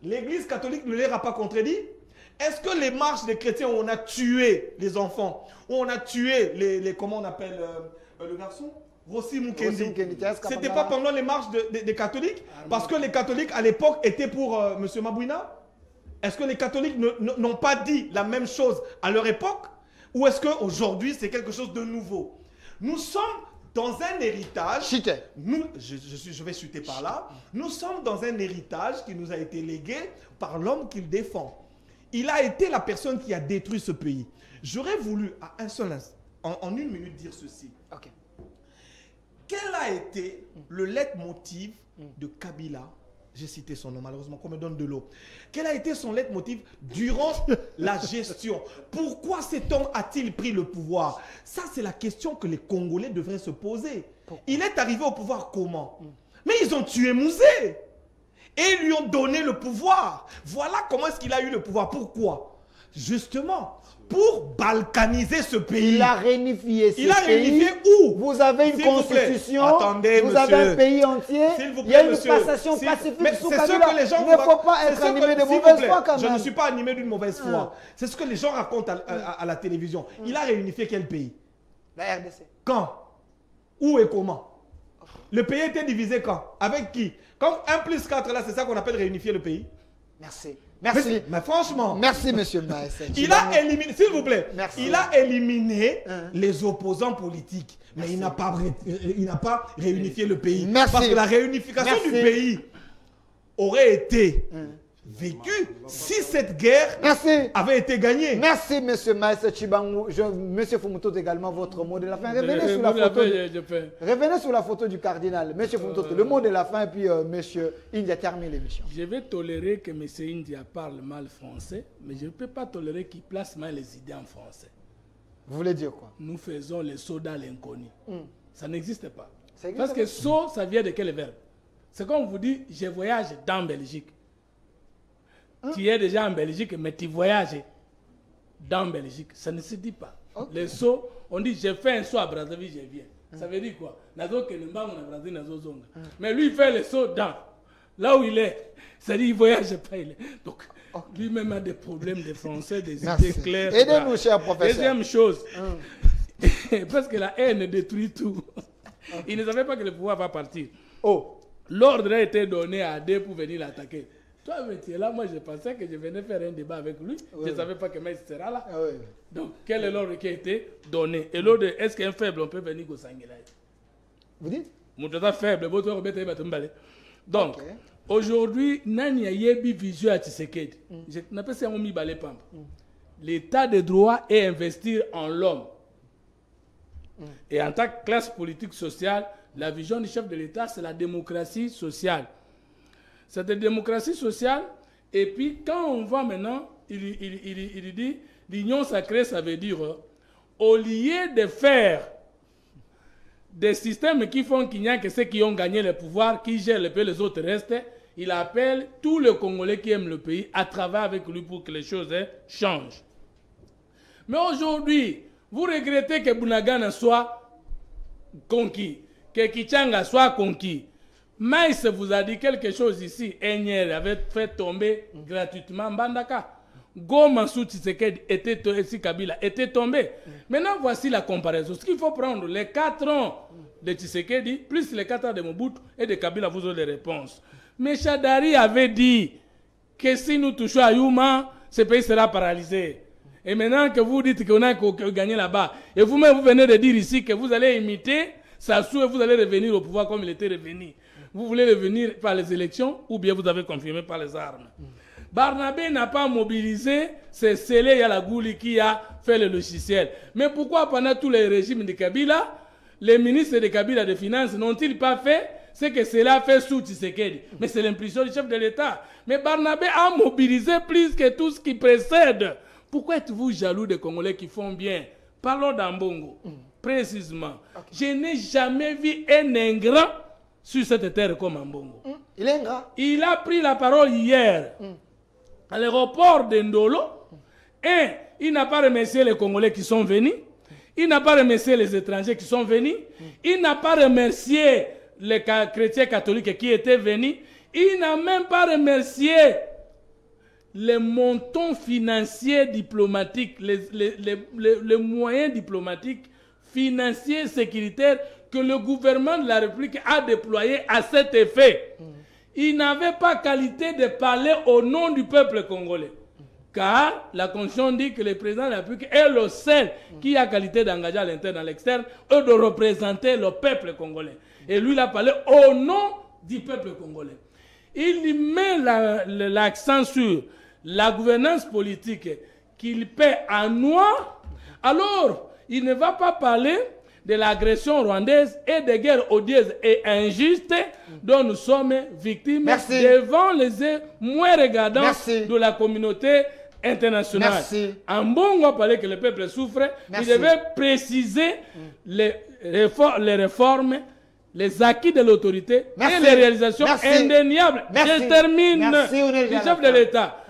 Speaker 2: l'Église catholique ne leur a pas contredit? Est-ce que les marches des chrétiens où on a tué les enfants, où on a tué les comment on appelle le garçon? Rossi Mukendi. C'était pas pendant les marches des catholiques? Parce que les catholiques à l'époque étaient pour M. Mabouina? Est-ce que les catholiques n'ont pas dit la même chose à leur époque? Ou est-ce qu'aujourd'hui c'est quelque chose de nouveau? Nous sommes dans un héritage. Je vais chuter par là. Nous sommes dans un héritage qui nous a été légué par l'homme qu'il défend. Il a été la personne qui a détruit ce pays. J'aurais voulu, à un seul instant, en une minute, dire ceci.
Speaker 1: Okay.
Speaker 2: Quel a été le leitmotiv de Kabila? J'ai cité son nom, malheureusement, qu'on me donne de l'eau. Quel a été son leitmotiv durant la gestion? Pourquoi cet homme a-t-il pris le pouvoir? Ça, c'est la question que les Congolais devraient se poser. Pourquoi? Il est arrivé au pouvoir comment? Mais ils ont tué Mouzé. Et ils lui ont donné le pouvoir. Voilà comment est-ce qu'il a eu le pouvoir. Pourquoi? Justement, pour balkaniser ce pays.
Speaker 5: Il a réunifié ce pays.
Speaker 2: Il a réunifié où?
Speaker 5: Vous avez une constitution.
Speaker 2: Attendez,
Speaker 5: vous avez un pays entier.
Speaker 2: Vous
Speaker 5: il y a une
Speaker 2: monsieur,
Speaker 5: passation pacifique sous Kabila.
Speaker 2: Ce que les gens
Speaker 5: il ne faut pas être animé de mauvaise foi quand même.
Speaker 2: Je ne suis pas animé d'une mauvaise foi. C'est ce que les gens racontent à la télévision. Il a réunifié quel pays?
Speaker 1: La RDC.
Speaker 2: Quand? Où et comment? Le pays était divisé quand? Avec qui? Quand 1 plus 4 là, c'est ça qu'on appelle réunifier le pays?
Speaker 1: Merci. Merci.
Speaker 2: Mais franchement.
Speaker 1: Merci, monsieur Maïs.
Speaker 2: Il a éliminé, s'il vous plaît,
Speaker 1: merci.
Speaker 2: Il a éliminé les opposants politiques. Mais il n'a pas réunifié le pays.
Speaker 1: Merci.
Speaker 2: Parce que la réunification du pays aurait été vécue si cette guerre avait été gagnée.
Speaker 1: Merci, monsieur Maïs Tshibangou. Monsieur Fumuto, également votre mot de la fin. Revenez sur la photo. Revenez sur la photo du cardinal. Monsieur Fumuto, le mot de la fin, et puis monsieur India termine l'émission.
Speaker 3: Je vais tolérer que monsieur India parle mal français, mais je ne peux pas tolérer qu'il place mal les idées en français.
Speaker 1: Vous voulez dire quoi?
Speaker 3: Nous faisons les sauts dans l'inconnu. Ça n'existe pas.
Speaker 1: Ça existe.
Speaker 3: Parce que saut, ça vient de quel verbe? C'est comme on vous dit, je voyage dans Belgique. Tu es déjà en Belgique, mais tu voyages dans Belgique. Ça ne se dit pas. Okay. Les sauts, on dit, j'ai fait un saut à Brazzaville, je viens. Ça veut dire quoi? Mais lui, il fait le saut dans. Là où il est. C'est-à-dire, il ne voyage pas. Donc, lui-même a des problèmes de français, des idées claires.
Speaker 1: Aidez-nous, cher professeur.
Speaker 3: Deuxième chose, parce que la haine détruit tout. Il ne savait pas que le pouvoir va partir. L'ordre a été donné à D pour venir l'attaquer. Toi, tu es là, moi je pensais que je venais faire un débat avec lui. Je ne savais pas que Maïs sera là. Donc, quel est l'ordre qui a été donné? Et l'ordre, est-ce qu'un faible, on peut venir au Sanguilay?
Speaker 1: Vous dites?
Speaker 3: Mon faible, donc, aujourd'hui, Nani a yebi vision à Tshisekedi. Je n'appelle ça un mi-balé pampe. L'état de droit est investir en l'homme. Et en tant que classe politique sociale, la vision du chef de l'État, c'est la démocratie sociale. Cette démocratie sociale, et puis quand on va maintenant, il dit, l'union sacrée, ça veut dire, au lieu de faire des systèmes qui font qu'il n'y a que ceux qui ont gagné le pouvoir, qui gèrent le pays, les autres restent, il appelle tous les Congolais qui aiment le pays à travailler avec lui pour que les choses changent. Mais aujourd'hui, vous regrettez que Bunagana soit conquis, que Kichanga soit conquis. Maïs vous a dit quelque chose ici. Enyel avait fait tomber gratuitement Mbandaka. Goma sous Tshisekedi si Kabila était tombé. Maintenant, voici la comparaison. Ce qu'il faut prendre, les 4 ans de Tshisekedi, plus les 4 ans de Mobutu et de Kabila, vous aurez les réponses. Mais Chadari avait dit que si nous touchons à Yuma, ce pays sera paralysé. Et maintenant que vous dites qu'on a gagné là-bas, et vous-même vous venez de dire ici que vous allez imiter Sassou et vous allez revenir au pouvoir comme il était revenu. Vous voulez revenir par les élections ou bien vous avez confirmé par les armes. Barnabé n'a pas mobilisé, c'est Sélé Yalagouli qui a fait le logiciel. Mais pourquoi pendant tous les régimes de Kabila, les ministres de Kabila des Finances n'ont-ils pas fait ce que cela a fait sous Tshisekedi? Mais c'est l'impulsion du chef de l'État. Mais Barnabé a mobilisé plus que tout ce qui précède. Pourquoi êtes-vous jaloux des Congolais qui font bien? Parlons d'Ambongo, précisément. Je n'ai jamais vu un ingrat sur cette terre comme Ambongo.
Speaker 1: Il est ingrat.
Speaker 3: Il a pris la parole hier à l'aéroport de Ndolo. Et il n'a pas remercié les Congolais qui sont venus. Il n'a pas remercié les étrangers qui sont venus. Il n'a pas remercié les chrétiens catholiques qui étaient venus. Il n'a même pas remercié les montants financiers diplomatiques, les moyens diplomatiques, financiers, sécuritaires que le gouvernement de la République a déployés à cet effet. Il n'avait pas qualité de parler au nom du peuple congolais. Car la Constitution dit que le président de la République est le seul qui a qualité d'engager à l'interne et à l'externe et de représenter le peuple congolais. Et lui, il a parlé au nom du peuple congolais. Il met l'accent sur la gouvernance politique qu'il paie en noir. Alors, il ne va pas parler de l'agression rwandaise et des guerres odieuses et injustes dont nous sommes victimes devant les yeux moins regardants de la communauté internationale. Ambongo a parlé que le peuple souffre. Il devait préciser les réformes, les acquis de l'autorité et les réalisations indéniables. Je termine. Le chef de l'État.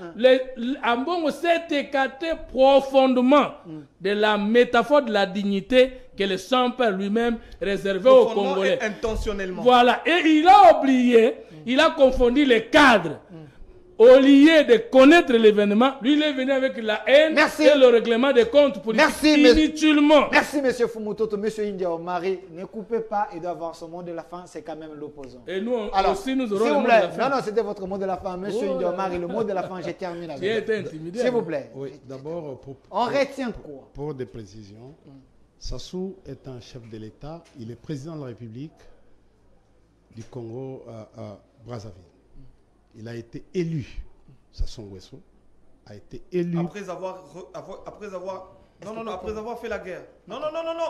Speaker 3: Ambongo s'est écarté profondément de la métaphore de la dignité que le Saint-Père lui-même réservait aux Congolais.
Speaker 2: Intentionnellement.
Speaker 3: Voilà. Et il a oublié, il a confondu les cadres. Au lieu de connaître l'événement, lui, il est venu avec la haine et le règlement des comptes politiques inutilement.
Speaker 1: Merci, M. Fumutoto. M. India Omari, ne coupez pas, il doit avoir son mot de la fin, c'est quand même l'opposant.
Speaker 3: Et nous
Speaker 1: alors,
Speaker 3: aussi, nous aurons le
Speaker 1: mot
Speaker 3: de la fin.
Speaker 1: Non, c'était votre mot de la fin. M. India Omari, le mot de la fin, j'ai terminé avec.
Speaker 3: J'ai été intimidé.
Speaker 1: S'il vous plaît.
Speaker 4: Oui, d'abord,
Speaker 1: on retient quoi?
Speaker 4: Pour des précisions, Sassou est un chef de l'État, il est président de la République du Congo Brazzaville. Il a été élu, Sassou Nguesso a été élu.
Speaker 2: Après avoir fait la guerre. Non,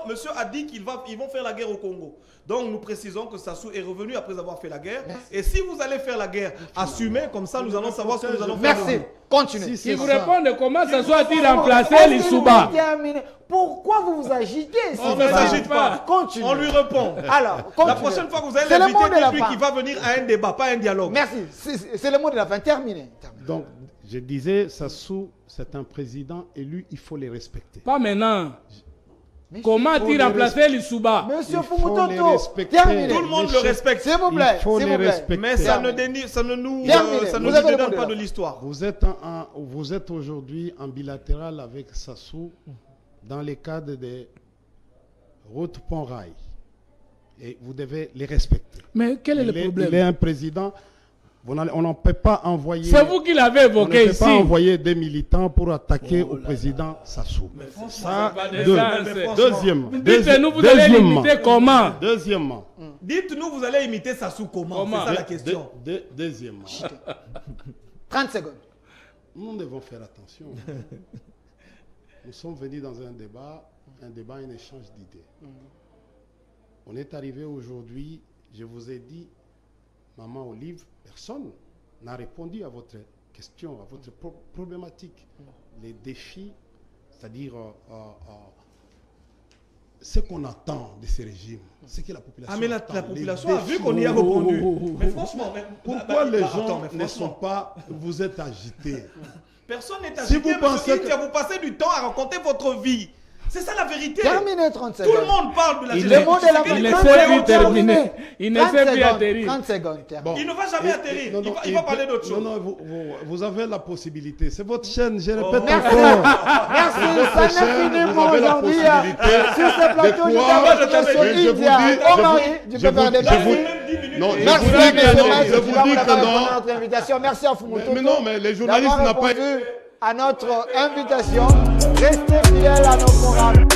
Speaker 2: monsieur a dit qu'ils vont faire la guerre au Congo. Donc nous précisons que Sassou est revenu après avoir fait la guerre. Et si vous allez faire la guerre, assumez, comme ça nous allons savoir ce que nous allons faire.
Speaker 1: Merci. Continuez.
Speaker 3: Si vous répondez comment Sassou a-t-il remplacé l'Issouba?
Speaker 1: Pourquoi vous vous agitez?
Speaker 2: On ne s'agite pas.
Speaker 1: Continue.
Speaker 2: On lui répond.
Speaker 1: Alors,
Speaker 2: la prochaine fois que vous allez l'inviter, dites-lui qu'il va venir à un débat, pas à un dialogue.
Speaker 1: Merci. C'est le mot de la fin. Terminé.
Speaker 4: Donc, je disais, Sassou, c'est un président élu, il faut les respecter.
Speaker 3: Pas maintenant. Comment a-t-il remplacé l'Issouba?
Speaker 1: Monsieur Fumutoto, terminé.
Speaker 2: Tout le monde le respecte.
Speaker 1: S'il vous plaît.
Speaker 4: Il faut les respecter.
Speaker 2: Mais ça ne nous donne pas de l'histoire.
Speaker 4: Vous êtes aujourd'hui en bilatéral avec Sassou dans le cadre des routes Pont-Rail. Et vous devez les respecter.
Speaker 3: Mais quel est le problème?
Speaker 4: Il est un président. On n'en peut pas envoyer.
Speaker 3: C'est vous qui l'avez évoqué ici.
Speaker 4: On ne peut pas envoyer des militants pour attaquer au président Sassou.
Speaker 3: Ça,
Speaker 4: deuxièmement.
Speaker 3: Dites-nous, vous allez l'imiter comment?
Speaker 4: Deuxièmement.
Speaker 2: Dites-nous, vous allez imiter Sassou comment? C'est ça la question.
Speaker 4: Deuxièmement.
Speaker 1: 30 secondes.
Speaker 4: Nous devons faire attention. Nous sommes venus dans un débat, un échange d'idées. On est arrivé aujourd'hui, je vous ai dit, Maman Olive, personne n'a répondu à votre question, à votre problématique. Les défis, c'est-à-dire ce qu'on attend de ces régimes, c'est que la population.
Speaker 2: Ah, mais la population a vu qu'on y a répondu. Mais franchement,
Speaker 4: pourquoi les gens ne sont pas. Vous êtes agités.
Speaker 2: Personne n'est agité.
Speaker 4: Si vous pensez
Speaker 2: que vous passez du temps à raconter votre vie. C'est ça la vérité.
Speaker 1: Terminé 30
Speaker 2: Tout
Speaker 1: secondes.
Speaker 2: le monde parle de la
Speaker 3: Il
Speaker 2: jeunesse.
Speaker 1: Le mot de la
Speaker 3: Il ne
Speaker 1: fin.
Speaker 3: sait plus terminer. Il ne sait plus atterrir.
Speaker 1: 30 secondes. Terminé.
Speaker 2: Il ne va jamais atterrir. Il va parler d'autre chose.
Speaker 4: Non, non, vous avez la possibilité. C'est votre chaîne, je répète
Speaker 1: Merci.
Speaker 4: encore.
Speaker 1: Merci. Ça
Speaker 4: Votre
Speaker 1: n'est
Speaker 4: chaîne,
Speaker 1: fini
Speaker 4: vous
Speaker 1: pour
Speaker 4: avez la
Speaker 1: aujourd'hui.
Speaker 4: possibilité
Speaker 1: Sur ce plateau,
Speaker 4: de
Speaker 1: je
Speaker 4: croire.
Speaker 1: t'invite
Speaker 2: Mais
Speaker 1: sur
Speaker 4: je vous
Speaker 1: India,
Speaker 4: dis-
Speaker 1: Omari,
Speaker 4: je
Speaker 1: du Pépère des
Speaker 4: vous- je vous-
Speaker 1: Bâtis.
Speaker 4: Non, je
Speaker 1: Merci,
Speaker 4: vous dis que
Speaker 1: monsieur
Speaker 4: non,
Speaker 1: Maïs,
Speaker 4: je
Speaker 1: tu
Speaker 4: vous
Speaker 1: vas
Speaker 4: dis
Speaker 1: vous
Speaker 4: que
Speaker 1: répondre
Speaker 4: non.
Speaker 1: à notre invitation. Merci à Fumutoto.
Speaker 4: Mais non, mais les journalistes
Speaker 1: d'avoir
Speaker 4: n'ont pas...
Speaker 1: répondu à notre invitation. Restez fidèles à nos programmes.